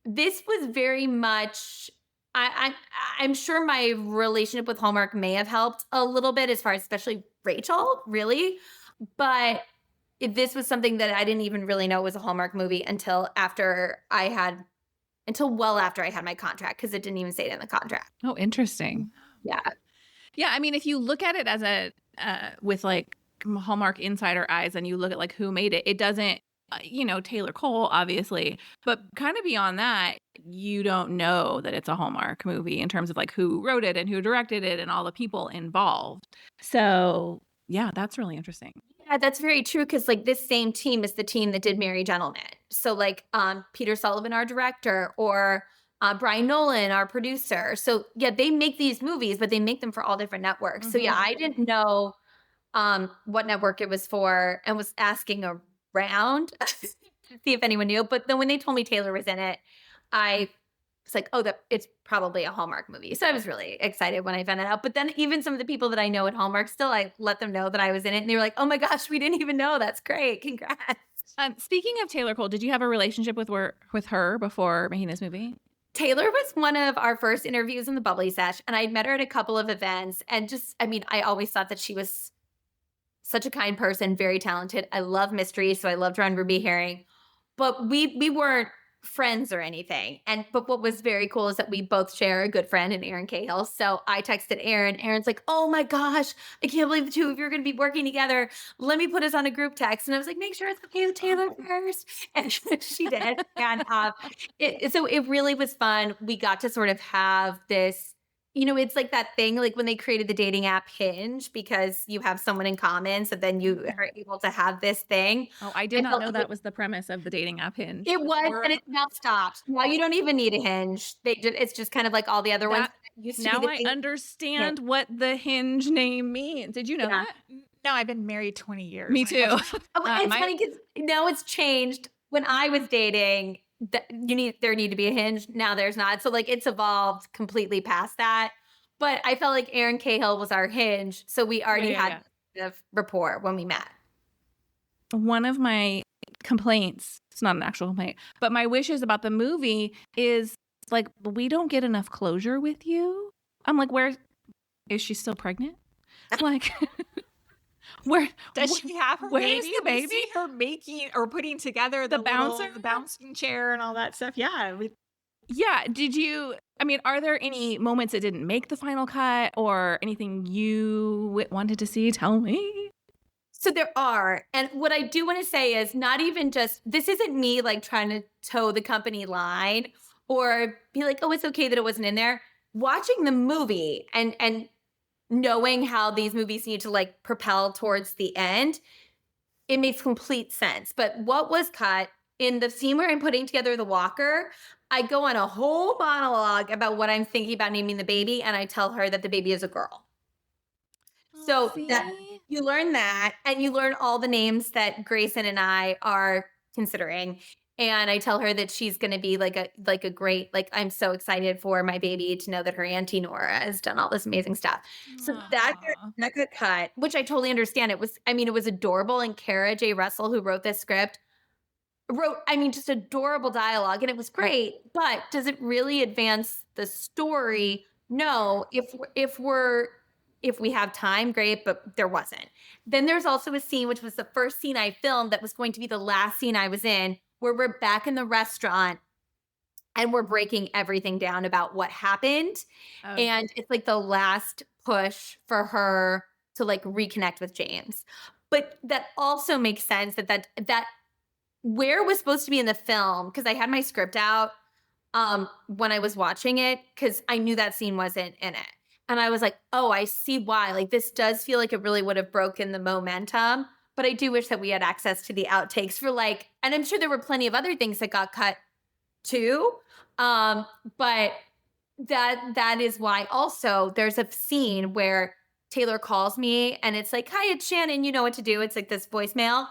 this was very much, I'm sure my relationship with Hallmark may have helped a little bit as far as especially Rachel, really. But this was something that I didn't even really know was a Hallmark movie until well after I had my contract, because it didn't even say it in the contract. Oh, interesting. Yeah. Yeah, I mean, if you look at it as a with like Hallmark insider eyes and you look at like who made it, it doesn't, Taylor Cole, obviously, but kind of beyond that, you don't know that it's a Hallmark movie in terms of like who wrote it and who directed it and all the people involved. So yeah, that's really interesting. Yeah, that's very true, because like this same team is the team that did Merry Gentlemen. So like Peter Sullivan, our director, or Brian Nolan, our producer. So yeah, they make these movies, but they make them for all different networks. So yeah, I didn't know what network it was for and was asking around to see if anyone knew. But then when they told me Taylor was in it, I was like, oh, it's probably a Hallmark movie. So I was really excited when I found that out. But then even some of the people that I know at Hallmark, still, I let them know that I was in it. And they were like, oh my gosh, we didn't even know. That's great. Congrats. Speaking of Taylor Cole, did you have a relationship with her before making this movie? Taylor was one of our first interviews in the Bubbly Sesh, and I met her at a couple of events. And I always thought that she was such a kind person, very talented. I love mystery, so I loved her on Ruby Herring. But we weren't friends or anything. But what was very cool is that we both share a good friend in Erin Cahill. So I texted Erin. Erin's like, oh my gosh, I can't believe the two of you are going to be working together. Let me put us on a group text. And I was like, make sure it's okay with Taylor first. And she did. And so it really was fun. We got to sort of have this, it's like that thing, like when they created the dating app Hinge, because you have someone in common. So then you are able to have this thing. Oh, I did not know that was the premise of the dating app Hinge. It was, and it's now stopped. Now you don't even need a Hinge. It's just kind of like all the other ones. Now I understand what the Hinge name means. Did you know that? No, I've been married 20 years. Me too. It's funny because now it's changed. When I was dating, there need to be a Hinge. Now there's not. So like it's evolved completely past that. But I felt like Erin Cahill was our Hinge, so we already had a rapport when we met. One of my complaints, it's not an actual complaint, but my wishes about the movie is like, we don't get enough closure with you. I'm like, where is she still pregnant? Like, where does she have her baby? The baby? See her making or putting together the bouncer, the bouncing chair, and all that stuff. Yeah. Are there any moments that didn't make the final cut or anything you wanted to see? Tell me. So there are. And what I do want to say is not even just, this isn't me like trying to toe the company line or be like, oh, it's okay that it wasn't in there. Watching the movie and knowing how these movies need to like propel towards the end, it makes complete sense. But what was cut in the scene where I'm putting together the walker, I go on a whole monologue about what I'm thinking about naming the baby, and I tell her that the baby is a girl. So that you learn that, and you learn all the names that Grayson and I are considering. And I tell her that she's going to be like a great, like, I'm so excited for my baby to know that her auntie Nora has done all this amazing stuff. So that got cut, which I totally understand. It was adorable. And Kara J. Russell, who wrote this script, just adorable dialogue, and it was great. But does it really advance the story? No. If we have time, great, but there wasn't. Then there's also a scene, which was the first scene I filmed that was going to be the last scene I was in, where we're back in the restaurant and we're breaking everything down about what happened. And it's like the last push for her to like reconnect with James. But that also makes sense that where it was supposed to be in the film, because I had my script out when I was watching it, because I knew that scene wasn't in it. And I was like, oh, I see why. Like, this does feel like it really would have broken the momentum. But I do wish that we had access to the outtakes for like, and I'm sure there were plenty of other things that got cut too. But that is why also there's a scene where Taylor calls me and it's like, hi, it's Shannon. You know what to do. It's like this voicemail.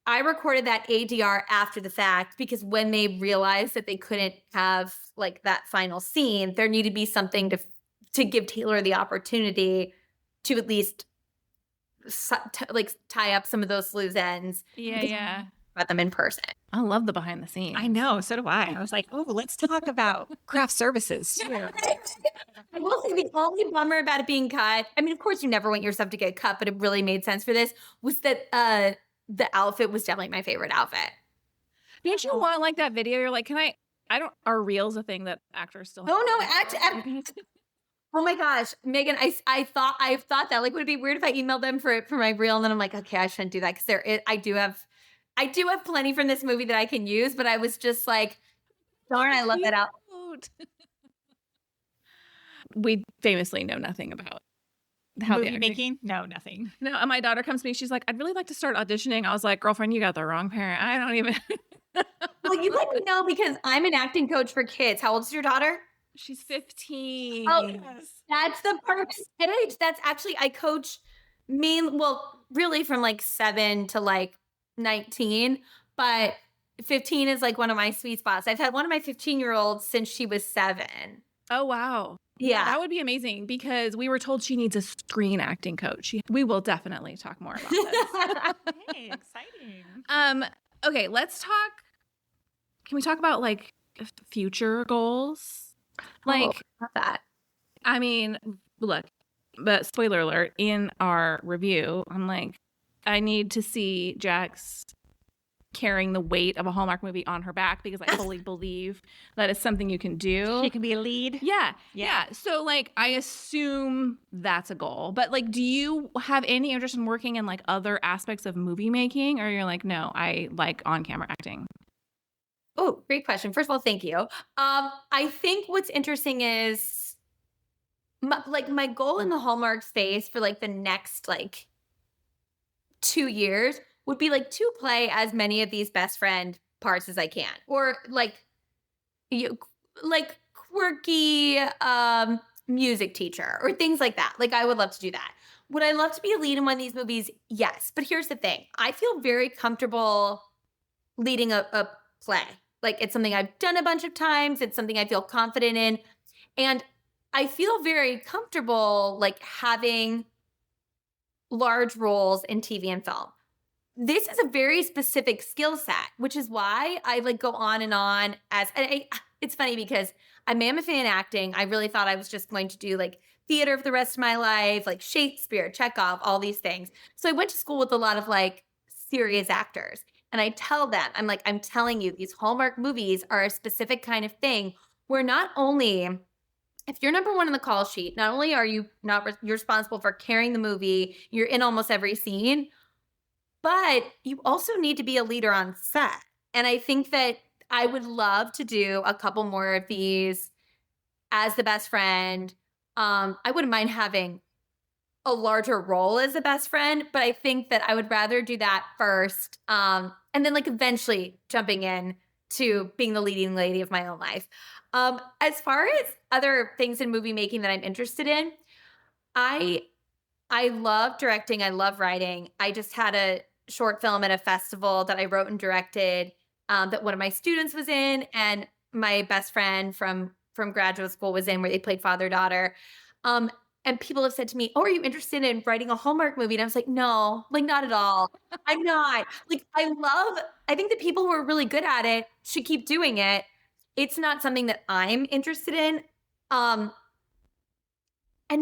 I recorded that ADR after the fact because when they realized that they couldn't have like that final scene, there needed to be something to give Taylor the opportunity to at least like tie up some of those loose ends. Yeah. About them in person. I love the behind the scenes. I know. So do I. I was like, oh, let's talk about craft services. I will say the only bummer about it being cut, I mean, of course you never want your stuff to get cut, but it really made sense for this, was that the outfit was definitely my favorite outfit. Don't you want like that video? You're like, are reels a thing that actors still have? No, oh my gosh, Megan, I've thought that, like, would it be weird if I emailed them for my reel? And then I'm like, okay, I shouldn't do that because I do have plenty from this movie that I can use, but I was just like, darn, I love that out. We famously know nothing about how movie making. No, nothing. No, and my daughter comes to me. She's like, I'd really like to start auditioning. I was like, girlfriend, you got the wrong parent. I don't even. Well, you let me know because I'm an acting coach for kids. How old is your daughter? She's 15. Oh, yes. That's the perfect age. That's actually, I coach really from like 7 to like 19, but 15 is like one of my sweet spots. I've had one of my 15-year-olds since she was 7. Oh, wow. Yeah. That would be amazing because we were told she needs a screen acting coach. We will definitely talk more about this. Hey, exciting. Okay, can we talk about like future goals? Like that. I mean, look, but spoiler alert, in our review, I'm like, I need to see Jax carrying the weight of a Hallmark movie on her back because I fully believe that is something you can do. She can be a lead. Yeah. So like, I assume that's a goal, but like, do you have any interest in working in like other aspects of movie making, or you're like, no, I like on-camera acting? Oh, great question. First of all, thank you. I think what's interesting is my goal in the Hallmark space for like the next like 2 years would be like to play as many of these best friend parts as I can, or like quirky music teacher or things like that. Like I would love to do that. Would I love to be a lead in one of these movies? Yes. But here's the thing. I feel very comfortable leading a play. Like it's something I've done a bunch of times. It's something I feel confident in. And I feel very comfortable like having large roles in TV and film. This is a very specific skill set, which is why I like go on and on it's funny because I am a fan of acting. I really thought I was just going to do like theater for the rest of my life, like Shakespeare, Chekhov, all these things. So I went to school with a lot of like serious actors. And I tell them, I'm like, I'm telling you, these Hallmark movies are a specific kind of thing where not only, if you're number one on the call sheet, not only are you you're responsible for carrying the movie, you're in almost every scene, but you also need to be a leader on set. And I think that I would love to do a couple more of these as the best friend. I wouldn't mind having a larger role as a best friend, but I think that I would rather do that first. And then like eventually jumping in to being the leading lady of my own life. As far as other things in movie making that I'm interested in, I love directing. I love writing. I just had a short film at a festival that I wrote and directed that one of my students was in, and my best friend from graduate school was in, where they played father-daughter. And people have said to me, "Oh, are you interested in writing a Hallmark movie?" And I was like, "No, like not at all. I'm not." Like I think the people who are really good at it should keep doing it. It's not something that I'm interested in. And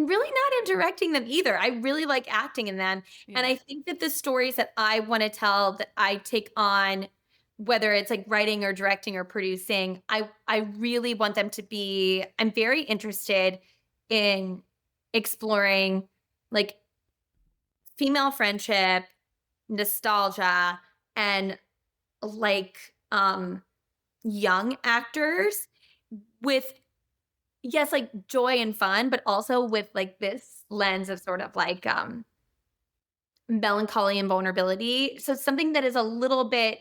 really not in directing them either. I really like acting in them. Yeah. And I think that the stories that I want to tell, that I take on, whether it's like writing or directing or producing, I really want them to be, I'm very interested in exploring like female friendship, nostalgia, and like young actors with, yes, like joy and fun, but also with like this lens of sort of like melancholy and vulnerability. So something that is a little bit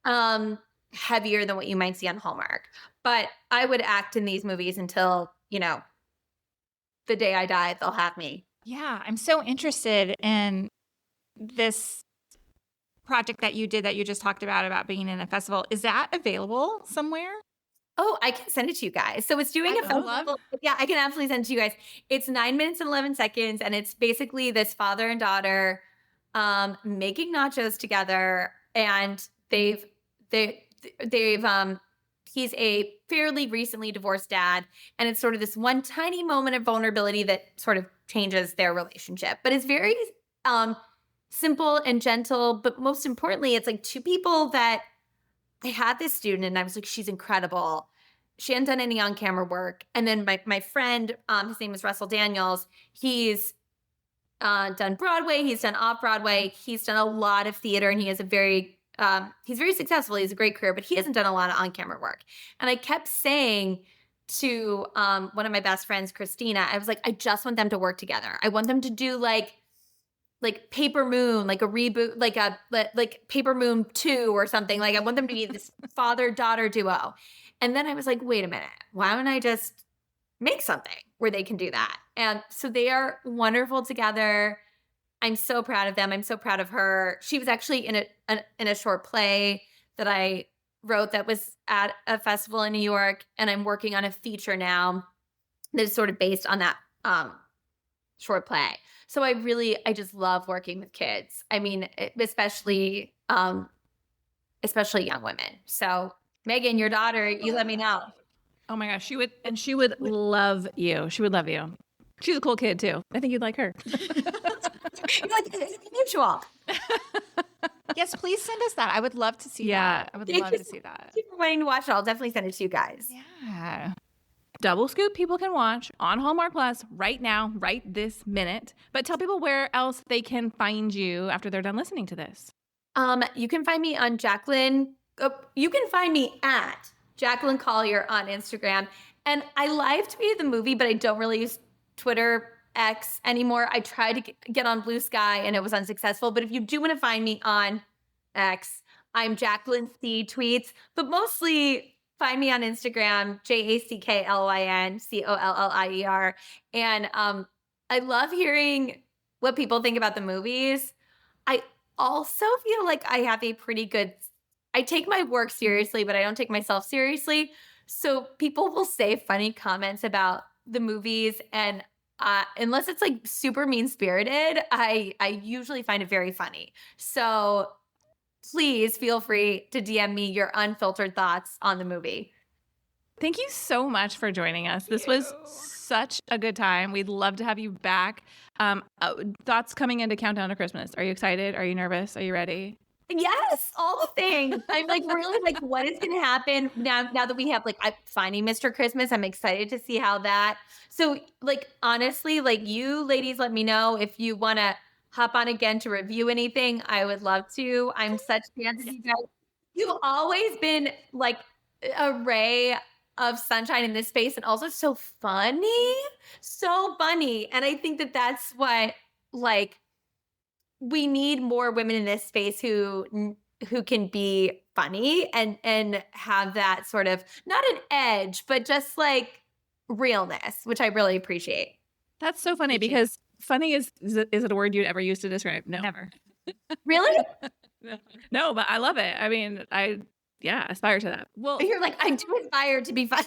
heavier than what you might see on Hallmark. But I would act in these movies until, the day I die, they'll have me. Yeah, I'm so interested in this project that you did that you just talked about being in a festival. Is that available somewhere? Oh, I can send it to you guys. So it's doing a festival. Yeah, I can absolutely send it to you guys. It's 9 minutes and 11 seconds. And it's basically this father and daughter making nachos together. And he's a fairly recently divorced dad. And it's sort of this one tiny moment of vulnerability that sort of changes their relationship. But it's very simple and gentle. But most importantly, it's like two people that, I had this student and I was like, she's incredible. She hadn't done any on-camera work. And then my friend, his name is Russell Daniels. He's done Broadway. He's done off-Broadway. He's done a lot of theater, and he has he's very successful. He has a great career, but he hasn't done a lot of on-camera work. And I kept saying to one of my best friends, Christina, I was like, I just want them to work together. I want them to do like Paper Moon, like a reboot, like Paper Moon 2 or something. Like I want them to be this father-daughter duo. And then I was like, wait a minute, why don't I just make something where they can do that? And so they are wonderful together. I'm so proud of them. I'm so proud of her. She was actually in a short play that I wrote that was at a festival in New York. And I'm working on a feature now that is sort of based on that short play. So I just love working with kids. I mean, especially young women. So Megan, your daughter, you let me know. Oh my gosh, she would love you. She would love you. She's a cool kid too. I think you'd like her. It's mutual. Yes, please send us that. I would love to see that. I would love to see that. Thank you for wanting to watch it. I'll definitely send it to you guys. Yeah. Double Scoop people can watch on Hallmark Plus right now, right this minute. But tell people where else they can find you after they're done listening to this. You can find me on Jaclyn. You can find me at Jaclyn Collier on Instagram. And I live tweeted the movie, but I don't really use Twitter X anymore. I tried to get on Blue Sky and it was unsuccessful. But if you do want to find me on X, I'm Jaclyn C Tweets, but mostly find me on Instagram, JACKLYNCOLLIER. And I love hearing what people think about the movies. I also feel like I have I take my work seriously, but I don't take myself seriously. So people will say funny comments about the movies, and unless it's like super mean-spirited, I usually find it very funny. So please feel free to DM me your unfiltered thoughts on the movie. Thank you so much for joining us. This was such a good time. We'd love to have you back. Thoughts coming into Countdown to Christmas. Are you excited? Are you nervous? Are you ready? Yes, all the things. I'm like really like, what is going to happen now that we have like finding Mr. Christmas? I'm excited to see how that. So like honestly, like you ladies, let me know if you want to hop on again to review anything. I would love to. I'm such fans of you guys. You've always been like a ray of sunshine in this space, and also so funny. And I think that that's what like we need more women in this space who can be funny and have that sort of not an edge, but just like realness, which I really appreciate. That's so funny because funny is it a word you'd ever use to describe? No. Never. Really? No, but I love it. I mean, I Yeah, aspire to that. Well, You're like, I do aspire to be fun.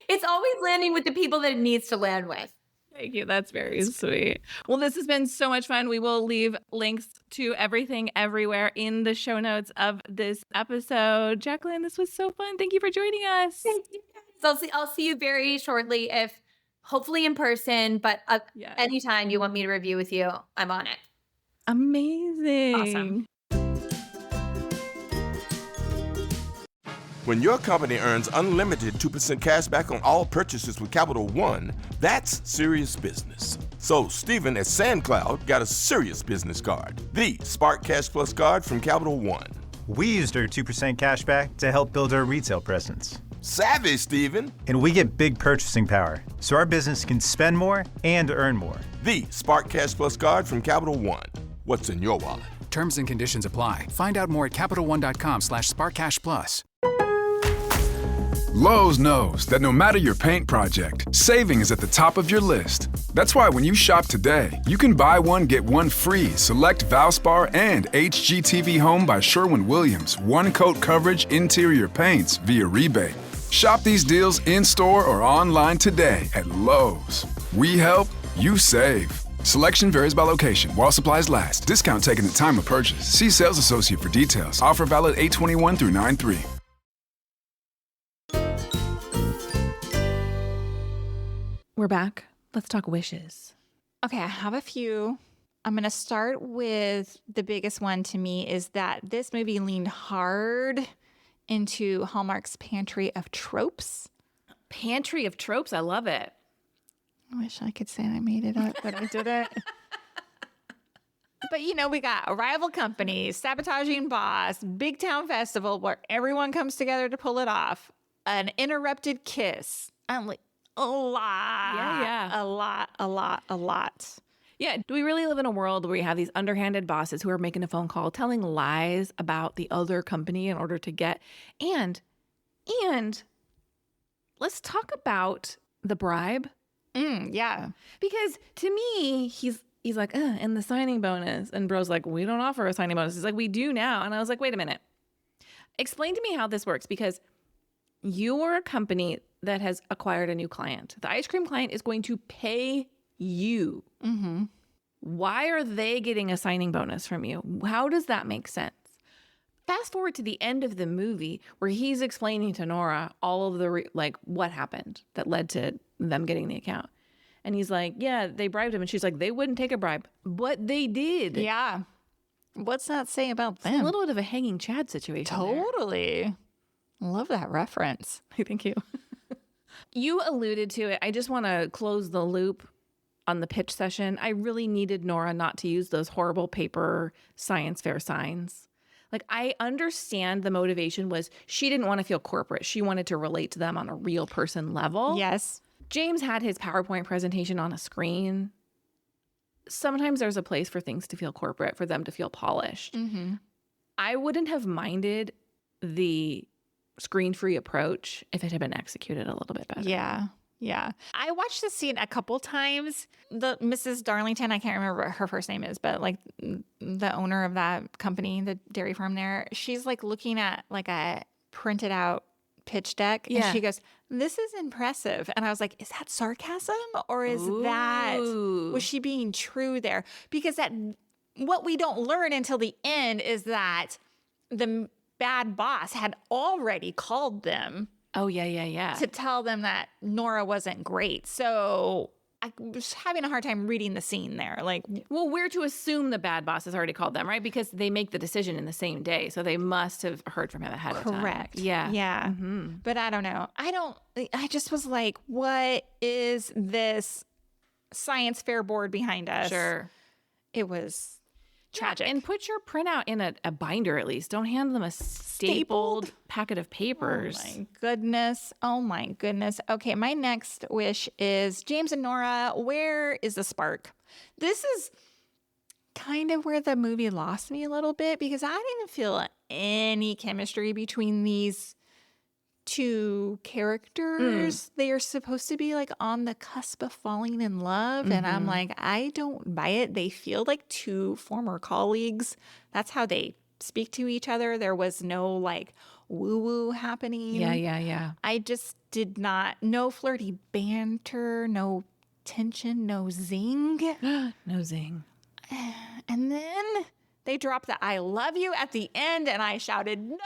It's always landing with the people that it needs to land with. thank you. That's very sweet. Well, this has been so much fun. We will leave links to everything everywhere in the show notes of this episode. Jaclyn, this was so fun. Thank you for joining us. Thank you guys. I'll see you very shortly, if hopefully in person, but anytime you want me to review with you, I'm on it. Amazing. Awesome. When your company earns unlimited 2% cash back on all purchases with Capital One, that's serious business. So Steven at SandCloud got a serious business card, the Spark Cash Plus card from Capital One. We used our 2% cash back to help build our retail presence. Savvy, Steven. And we get big purchasing power, so our business can spend more and earn more. The Spark Cash Plus card from Capital One. What's in your wallet? Terms and conditions apply. Find out more at CapitalOne.com/SparkCashPlus. Lowe's knows that no matter your paint project, saving is at the top of your list. That's why when you shop today, you can buy one, get one free. Select Valspar and HGTV Home by Sherwin-Williams. One coat coverage interior paints via rebate. Shop these deals in-store or online today at Lowe's. We help, you save. Selection varies by location. While supplies last. Discount taken at time of purchase. See sales associate for details. Offer valid 8/21 through 9/3. We're back. Let's talk wishes. Okay, I have a few. I'm going to start with the biggest one to me is that this movie leaned hard into Hallmark's pantry of tropes. Pantry of tropes. I love it. I wish I could say I made it up, but I didn't. But, we got a rival company, sabotaging boss, big town festival where everyone comes together to pull it off, an interrupted kiss. I'm like, a lot. Yeah. A lot. Yeah. Do we really live in a world where we have these underhanded bosses who are making a phone call, telling lies about the other company in order to get, and let's talk about the bribe. Yeah. Because to me, he's like, and the signing bonus. And bro's like, we don't offer a signing bonus. He's like, we do now. And I was like, wait a minute. Explain to me how this works, because you are a company that has acquired a new client. The ice cream client is going to pay you. Mm-hmm. Why are they getting a signing bonus from you? How does that make sense? Fast forward to the end of the movie where he's explaining to Nora all of the what happened that led to them getting the account. And he's like, yeah, they bribed him. And she's like, they wouldn't take a bribe. But they did. Yeah. What's that say about them? It's a little bit of a hanging Chad situation. Totally. Love that reference. Thank you. You alluded to it. I just want to close the loop on the pitch session. I really needed Nora not to use those horrible paper science fair signs. Like, I understand the motivation was she didn't want to feel corporate. She wanted to relate to them on a real person level. Yes. James had his PowerPoint presentation on a screen. Sometimes there's a place for things to feel corporate, for them to feel polished. Mm-hmm. I wouldn't have minded the screen-free approach if it had been executed a little bit better. Yeah. I watched this scene a couple times. The Mrs. Darlington, I can't remember what her first name is, but like the owner of that company, the dairy farm there, she's like looking at like a printed out pitch deck. Yeah. And she goes, this is impressive. And I was like, is that sarcasm or is was she being true there? Because what we don't learn until the end is that the bad boss had already called them. Oh, yeah. To tell them that Nora wasn't great. So I was having a hard time reading the scene there. Like, well, we're to assume the bad boss has already called them, right? Because they make the decision in the same day. So they must have heard from him ahead of time. Correct. Yeah. Mm-hmm. But I don't know. I just was like, what is this science fair board behind us? Sure. It was tragic. Yeah, and put your printout in a binder at least. Don't hand them a stapled packet of papers. Oh my goodness. Okay, my next wish is James and Nora, where is the spark? This is kind of where the movie lost me a little bit because I didn't feel any chemistry between these two characters. They are supposed to be like on the cusp of falling in love. And I'm like, I don't buy it. They feel like two former colleagues. That's how they speak to each other. There was no like woo-woo happening. Yeah. I just did not, no flirty banter, no tension, no zing. No zing. And then they dropped the I love you at the end and I shouted, no.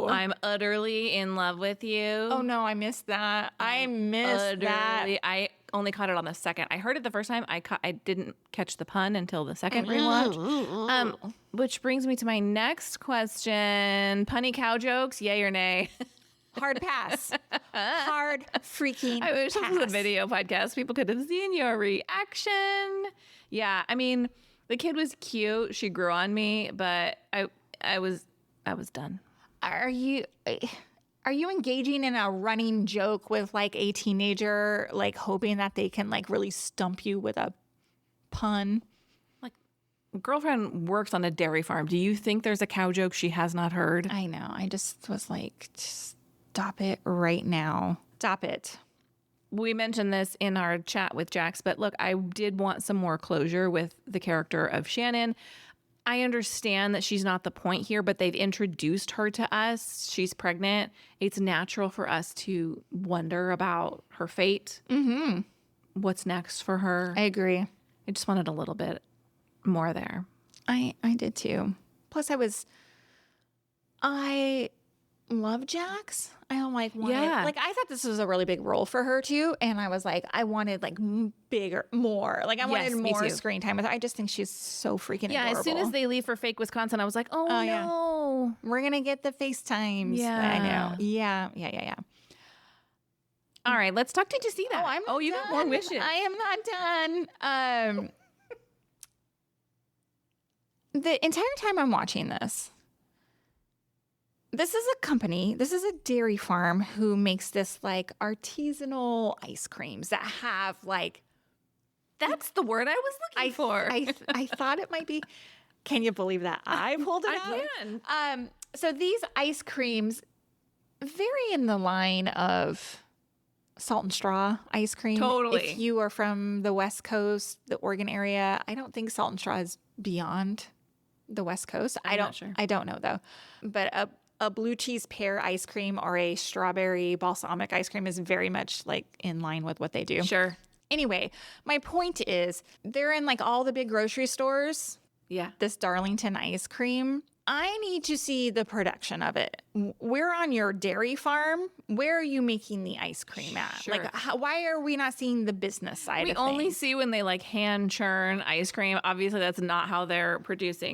I'm utterly in love with you. Oh no, I missed that. I missed that. I only caught it on the second. I heard it the first time. I didn't catch the pun until the second rewatch. Which brings me to my next question. Punny cow jokes, yay or nay? Hard pass. Hard freaking I wish pass. this was a video podcast. People could have seen your reaction. Yeah, I mean, the kid was cute. She grew on me, but I was done. Are you engaging in a running joke with like a teenager, like hoping that they can like really stump you with a pun? Like, girlfriend works on a dairy farm. Do you think there's a cow joke she has not heard? I know. I just was like, stop it right now. Stop it. We mentioned this in our chat with Jax, but look, I did want some more closure with the character of Shannon. I understand that she's not the point here, but they've introduced her to us. She's pregnant. It's natural for us to wonder about her fate. Mm-hmm. What's next for her? I agree. I just wanted a little bit more there. I did too. Plus, I love Jax. I like wanted, like I thought this was a really big role for her too, and I was like, I wanted like bigger, more. Like I wanted more screen time with her. I just think she's so freaking adorable. As soon as they leave for fake Wisconsin, I was like, oh no, yeah. We're gonna get the FaceTimes. Yeah, I know. Yeah. All right, let's talk. Did you see that? Oh, I'm not you done. got more wishes. I am not done. The entire time I'm watching this. This is a company, this is a dairy farm who makes this like artisanal ice creams that have like... That's the word I was looking for. I thought it might be... Can you believe that? I pulled it out. I can. So these ice creams vary in the line of salt and straw ice cream. Totally. If you are from the West Coast, the Oregon area, I don't think salt and straw is beyond the West Coast. I'm not sure. I don't know though. But a blue cheese pear ice cream or a strawberry balsamic ice cream is very much like in line with what they do. Sure. Anyway, my point is they're in like all the big grocery stores. Yeah. This Darlington ice cream. I need to see the production of it. We're on your dairy farm. Where are you making the ice cream at? Sure. Like, why are we not seeing the business side of things? We only see when they like hand churn ice cream. Obviously, that's not how they're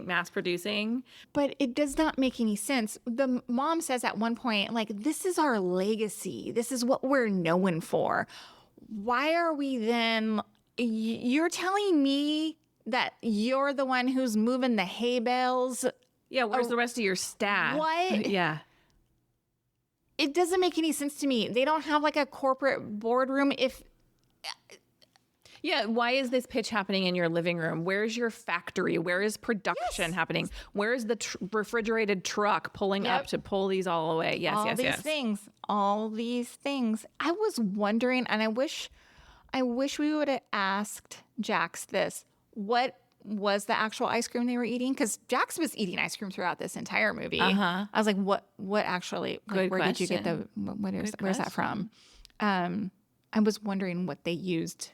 mass producing. But it does not make any sense. The mom says at one point, like, this is our legacy. This is what we're known for. Why are we then... You're telling me that you're the one who's moving the hay bales... Yeah, where's the rest of your staff? What? Yeah. It doesn't make any sense to me. They don't have like a corporate boardroom. Yeah, why is this pitch happening in your living room? Where's your factory? Where is production happening? Where is the refrigerated truck pulling up to pull these all away? Yes, All these things. I was wondering, and I wish we would have asked Jax this. What was the actual ice cream they were eating? Because Jax was eating ice cream throughout this entire movie. I was like, what actually, like, where did you get where's that from? I was wondering what they used.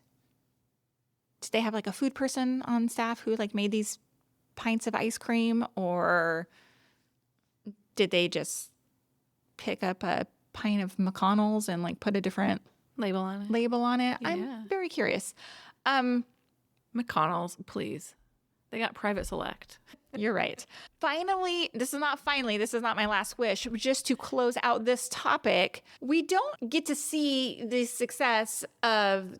Did they have like a food person on staff who like made these pints of ice cream, or did they just pick up a pint of McConnell's and like put a different label on it? Yeah. I'm very curious. McConnell's, please. They got Private Select. You're right. Finally, this is not my last wish. Just to close out this topic, we don't get to see the success of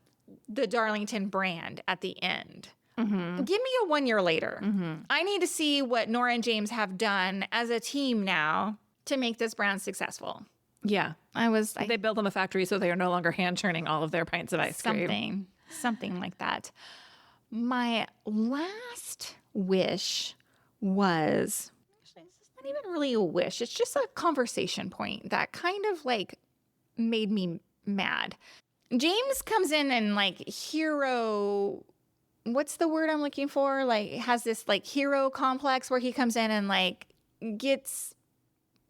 the Darlington brand at the end. Mm-hmm. Give me a 1 year later. Mm-hmm. I need to see what Nora and James have done as a team now to make this brand successful. Yeah. They built them a factory so they are no longer hand churning all of their pints of ice cream. Something like that. My last wish was, actually, it's not even really a wish. It's just a conversation point that kind of like made me mad. James comes in and like what's the word I'm looking for? Like has this like hero complex where he comes in and like gets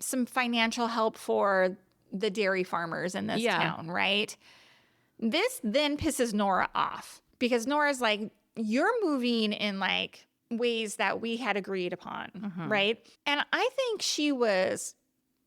some financial help for the dairy farmers in this town, right? This then pisses Nora off because Nora's like, you're moving in like ways that we had agreed upon, right? And I think she was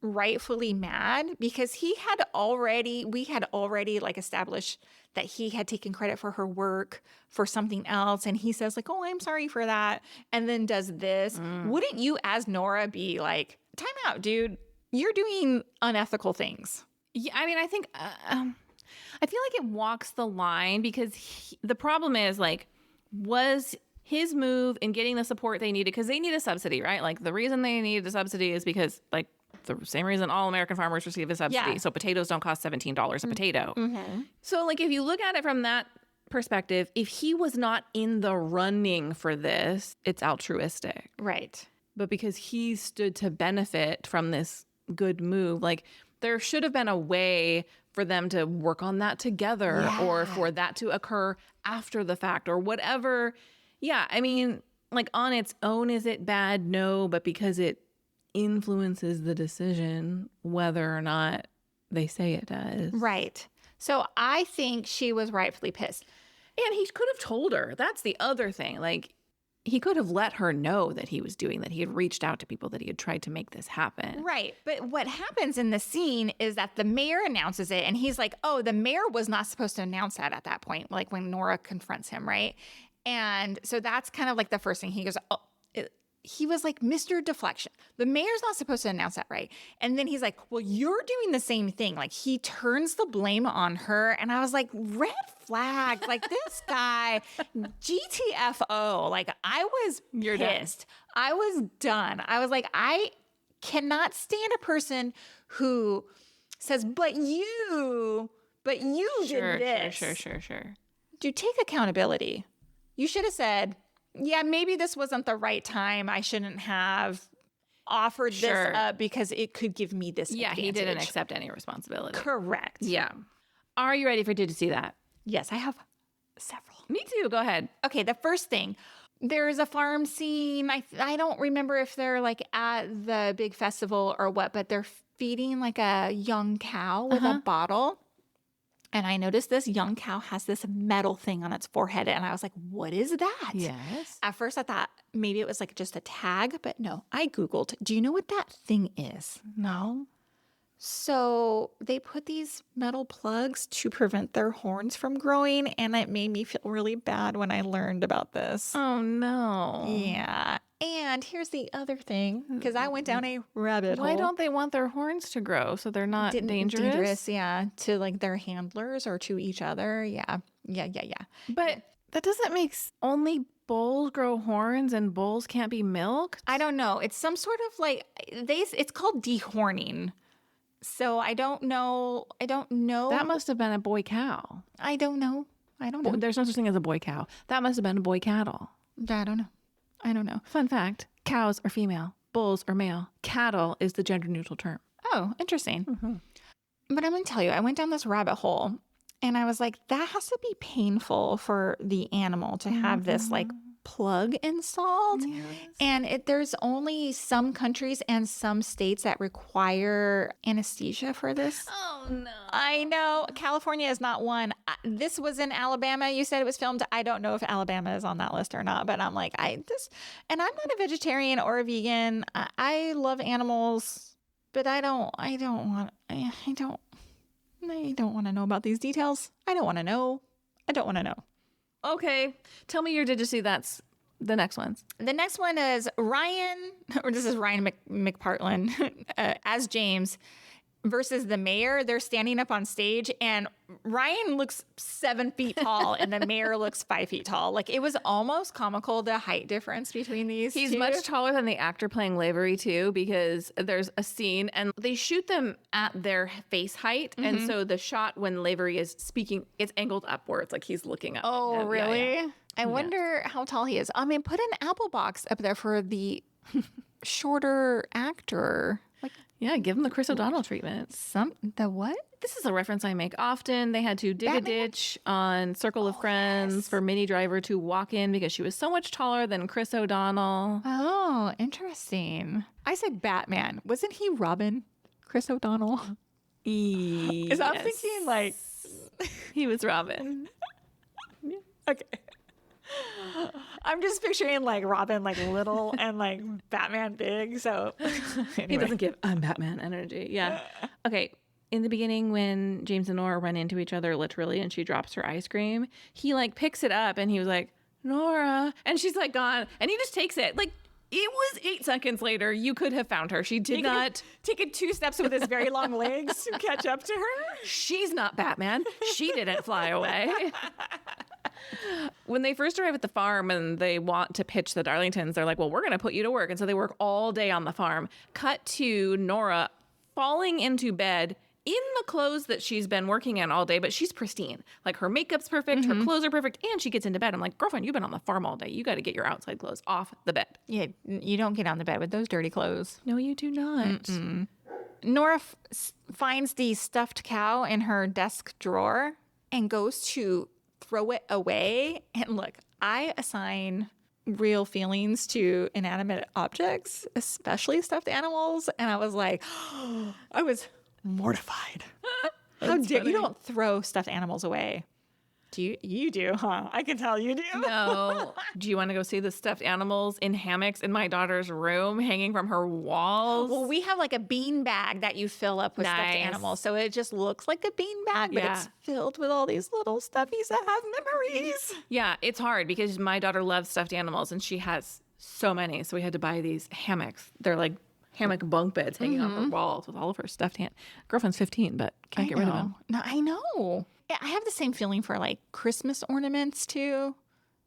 rightfully mad because we had already like established that he had taken credit for her work for something else. And he says like, oh, I'm sorry for that. And then does this. Wouldn't you as Nora be like, time out, dude, you're doing unethical things? Yeah, I mean, I think, I feel like it walks the line because the problem is like, was his move in getting the support they needed, because they need a subsidy, right? Like the reason they need the subsidy is because like the same reason all American farmers receive a subsidy. So potatoes don't cost $17 a potato. So like if you look at it from that perspective, if he was not in the running for this, it's altruistic. Right. But because he stood to benefit from this good move, like there should have been a way for them to work on that together or for that to occur after the fact or whatever. Yeah, I mean, like on its own, is it bad? No, but because it influences the decision, whether or not they say it does. Right. So I think she was rightfully pissed. And he could have told her. That's the other thing. Like, he could have let her know that he was doing that. He had reached out to people, that he had tried to make this happen. Right. But what happens in the scene is that the mayor announces it, and he's like, oh, the mayor was not supposed to announce that at that point, like when Nora confronts him, right? And so that's kind of like the first thing. He goes, oh, he was like, Mr. Deflection. The mayor's not supposed to announce that, right? And then he's like, well, you're doing the same thing. Like, he turns the blame on her. And I was like, red flag. Like, this guy, GTFO. Like, I was pissed. I was done. I was like, I cannot stand a person who says, but you did this. Sure. Dude, take accountability. You should have said, yeah, maybe this wasn't the right time. I shouldn't have offered this up because it could give me this advantage. He didn't accept any responsibility. Correct. Yeah. Are you ready for Did You See That? Yes, I have several. Me too. Go ahead. Okay, the first thing. There's a farm scene. I don't remember if they're like at the big festival or what, but they're feeding like a young cow with a bottle. And I noticed this young cow has this metal thing on its forehead. And I was like, what is that? Yes. At first I thought maybe it was like just a tag, but no, I Googled, do you know what that thing is? No. So they put these metal plugs to prevent their horns from growing. And it made me feel really bad when I learned about this. Oh, no. Yeah. And here's the other thing, because I went down a rabbit hole. Why don't they want their horns to grow so they're not dangerous? Dangerous, yeah, to like their handlers or to each other. Yeah. But that doesn't make only bulls grow horns and bulls can't be milked? I don't know. It's some sort of like, it's called dehorning. So I don't know. That must have been a boy cow. I don't know. There's no such thing as a boy cow. That must have been a boy cattle. I don't know. Fun fact, cows are female, bulls are male. Cattle is the gender neutral term. Oh, interesting. But I'm going to tell you, I went down this rabbit hole and I was like, that has to be painful for the animal to have this like plug installed. Yes. And there's only some countries and some states that require anesthesia for this. Oh, no. I know. California is not one. This was in Alabama. You said it was filmed. I don't know if Alabama is on that list or not, but I'm like, and I'm not a vegetarian or a vegan. I love animals, but I don't want to know about these details. I don't want to know. Okay. Tell me your Did You See That's the next ones. The next one is Ryan, or this is Ryan McPartlin as James versus the mayor. They're standing up on stage and Ryan looks 7 feet tall and the mayor looks 5 feet tall. Like, it was almost comical, the height difference between these He's two. much taller than the actor playing Lavery too, because there's a scene and they shoot them at their face height. And so the shot when Lavery is speaking, it's angled upwards, like he's looking up. Oh, really? Yeah. I wonder how tall he is. I mean, put an apple box up there for the shorter actor. Like, Yeah, give them the Chris O'Donnell treatment. The what? This is a reference I make often. They had to dig a ditch on Circle of Friends for Minnie Driver to walk in because she was so much taller than Chris O'Donnell. Oh, interesting. I said Batman. Wasn't he Robin? Chris O'Donnell? Is I'm thinking like he was Robin. Okay. I'm just picturing like Robin like little and like Batman big. So anyway. He doesn't give Batman energy. Yeah. Okay. In the beginning, when James and Nora run into each other literally and she drops her ice cream, he like picks it up and he was like, Nora. And she's like gone. And he just takes it. Like, it was 8 seconds later. You could have found her. She did not. Taken 2 steps with his very long legs to catch up to her. She's not Batman. She didn't fly away. When they first arrive at the farm and they want to pitch the Darlingtons, they're like, well, we're going to put you to work. And so they work all day on the farm. Cut to Nora falling into bed in the clothes that she's been working in all day, but she's pristine. Like her makeup's perfect, her clothes are perfect, and she gets into bed. I'm like, girlfriend, you've been on the farm all day. You got to get your outside clothes off the bed. Yeah, you don't get on the bed with those dirty clothes. No, you do not. Nora finds the stuffed cow in her desk drawer and goes to throw it away. And look, I assign real feelings to inanimate objects, especially stuffed animals. And I was like, I was mortified. How dare you don't throw stuffed animals away? Do you? You do, huh? I can tell you do. No. Do you want to go see the stuffed animals in hammocks in my daughter's room hanging from her walls? Well, we have like a bean bag that you fill up with stuffed animals. So it just looks like a bean bag, but it's filled with all these little stuffies that have memories. Yeah, it's hard because my daughter loves stuffed animals and she has so many. So we had to buy these hammocks. They're like hammock bunk beds hanging on her walls with all of her stuffed girlfriend's 15, but can't get rid of them. No, I know. I have the same feeling for like Christmas ornaments too,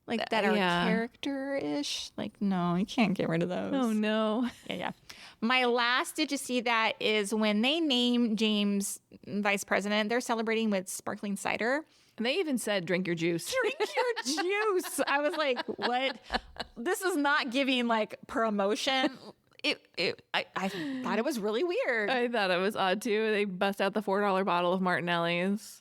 like that are character-ish. Like, no, you can't get rid of those. Oh no. Yeah. My last did you see that is when they name James vice president, they're celebrating with sparkling cider. And they even said, drink your juice. Drink your juice. I was like, what? This is not giving like promotion. I thought it was really weird. I thought it was odd too. They bust out the $4 bottle of Martinelli's.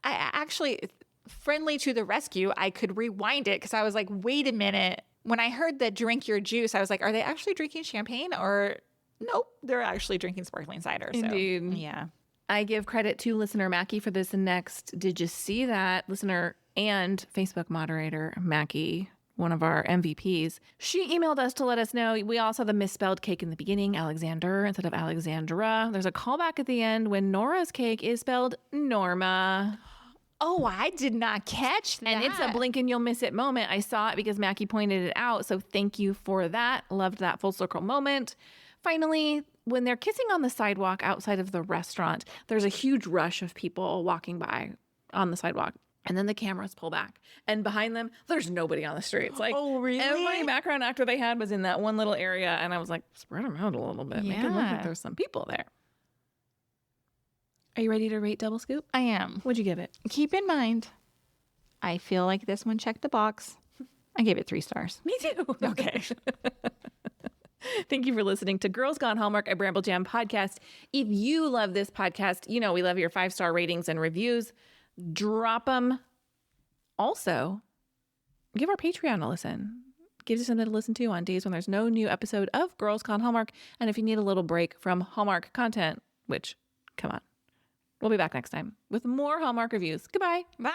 I actually, friendly to the rescue, I could rewind it because I was like, wait a minute. When I heard the drink your juice, I was like, are they actually drinking champagne or nope, they're actually drinking sparkling cider. Indeed. So, yeah. I give credit to listener Mackie for this next. Did you see that? Listener and Facebook moderator Mackie, one of our MVPs. She emailed us to let us know we all saw the misspelled cake in the beginning, Alexander instead of Alexandra. There's a callback at the end when Nora's cake is spelled Norma. Oh, I did not catch that. And it's a blink and you'll miss it moment. I saw it because Mackie pointed it out. So thank you for that. Loved that full circle moment. Finally, when they're kissing on the sidewalk outside of the restaurant, there's a huge rush of people walking by on the sidewalk. And then the cameras pull back. And behind them, there's nobody on the streets. Like, oh, really? Every background actor they had was in that one little area. And I was like, spread them out a little bit. Make it look like there's some people there. Are you ready to rate Double Scoop? I am. What'd you give it? Keep in mind, I feel like this one checked the box. I gave it 3 stars. Me too. Okay. Thank you for listening to Girls Gone Hallmark, a Bramble Jam podcast. If you love this podcast, you know we love your 5-star ratings and reviews. Drop them. Also, give our Patreon a listen. Gives you something to listen to on days when there's no new episode of Girls Gone Hallmark. And if you need a little break from Hallmark content, which, come on. We'll be back next time with more Hallmark reviews. Goodbye. Bye.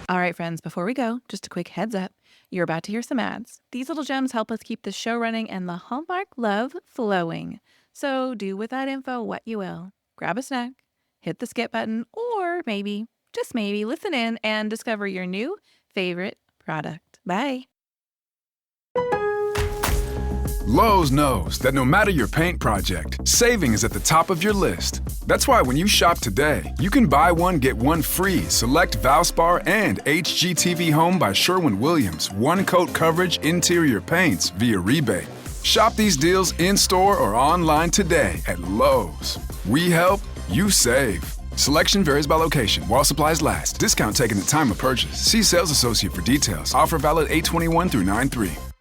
All right, friends, before we go, just a quick heads up. You're about to hear some ads. These little gems help us keep the show running and the Hallmark love flowing. So do with that info what you will. Grab a snack, hit the skip button, or maybe, just maybe, listen in and discover your new favorite product. Bye. Lowe's knows that no matter your paint project, saving is at the top of your list. That's why when you shop today, you can buy one, get one free. Select Valspar and HGTV Home by Sherwin-Williams. One-coat coverage interior paints via rebate. Shop these deals in-store or online today at Lowe's. We help, you save. Selection varies by location. While supplies last. Discount taken at time of purchase. See sales associate for details. Offer valid 8/21 through 9/3.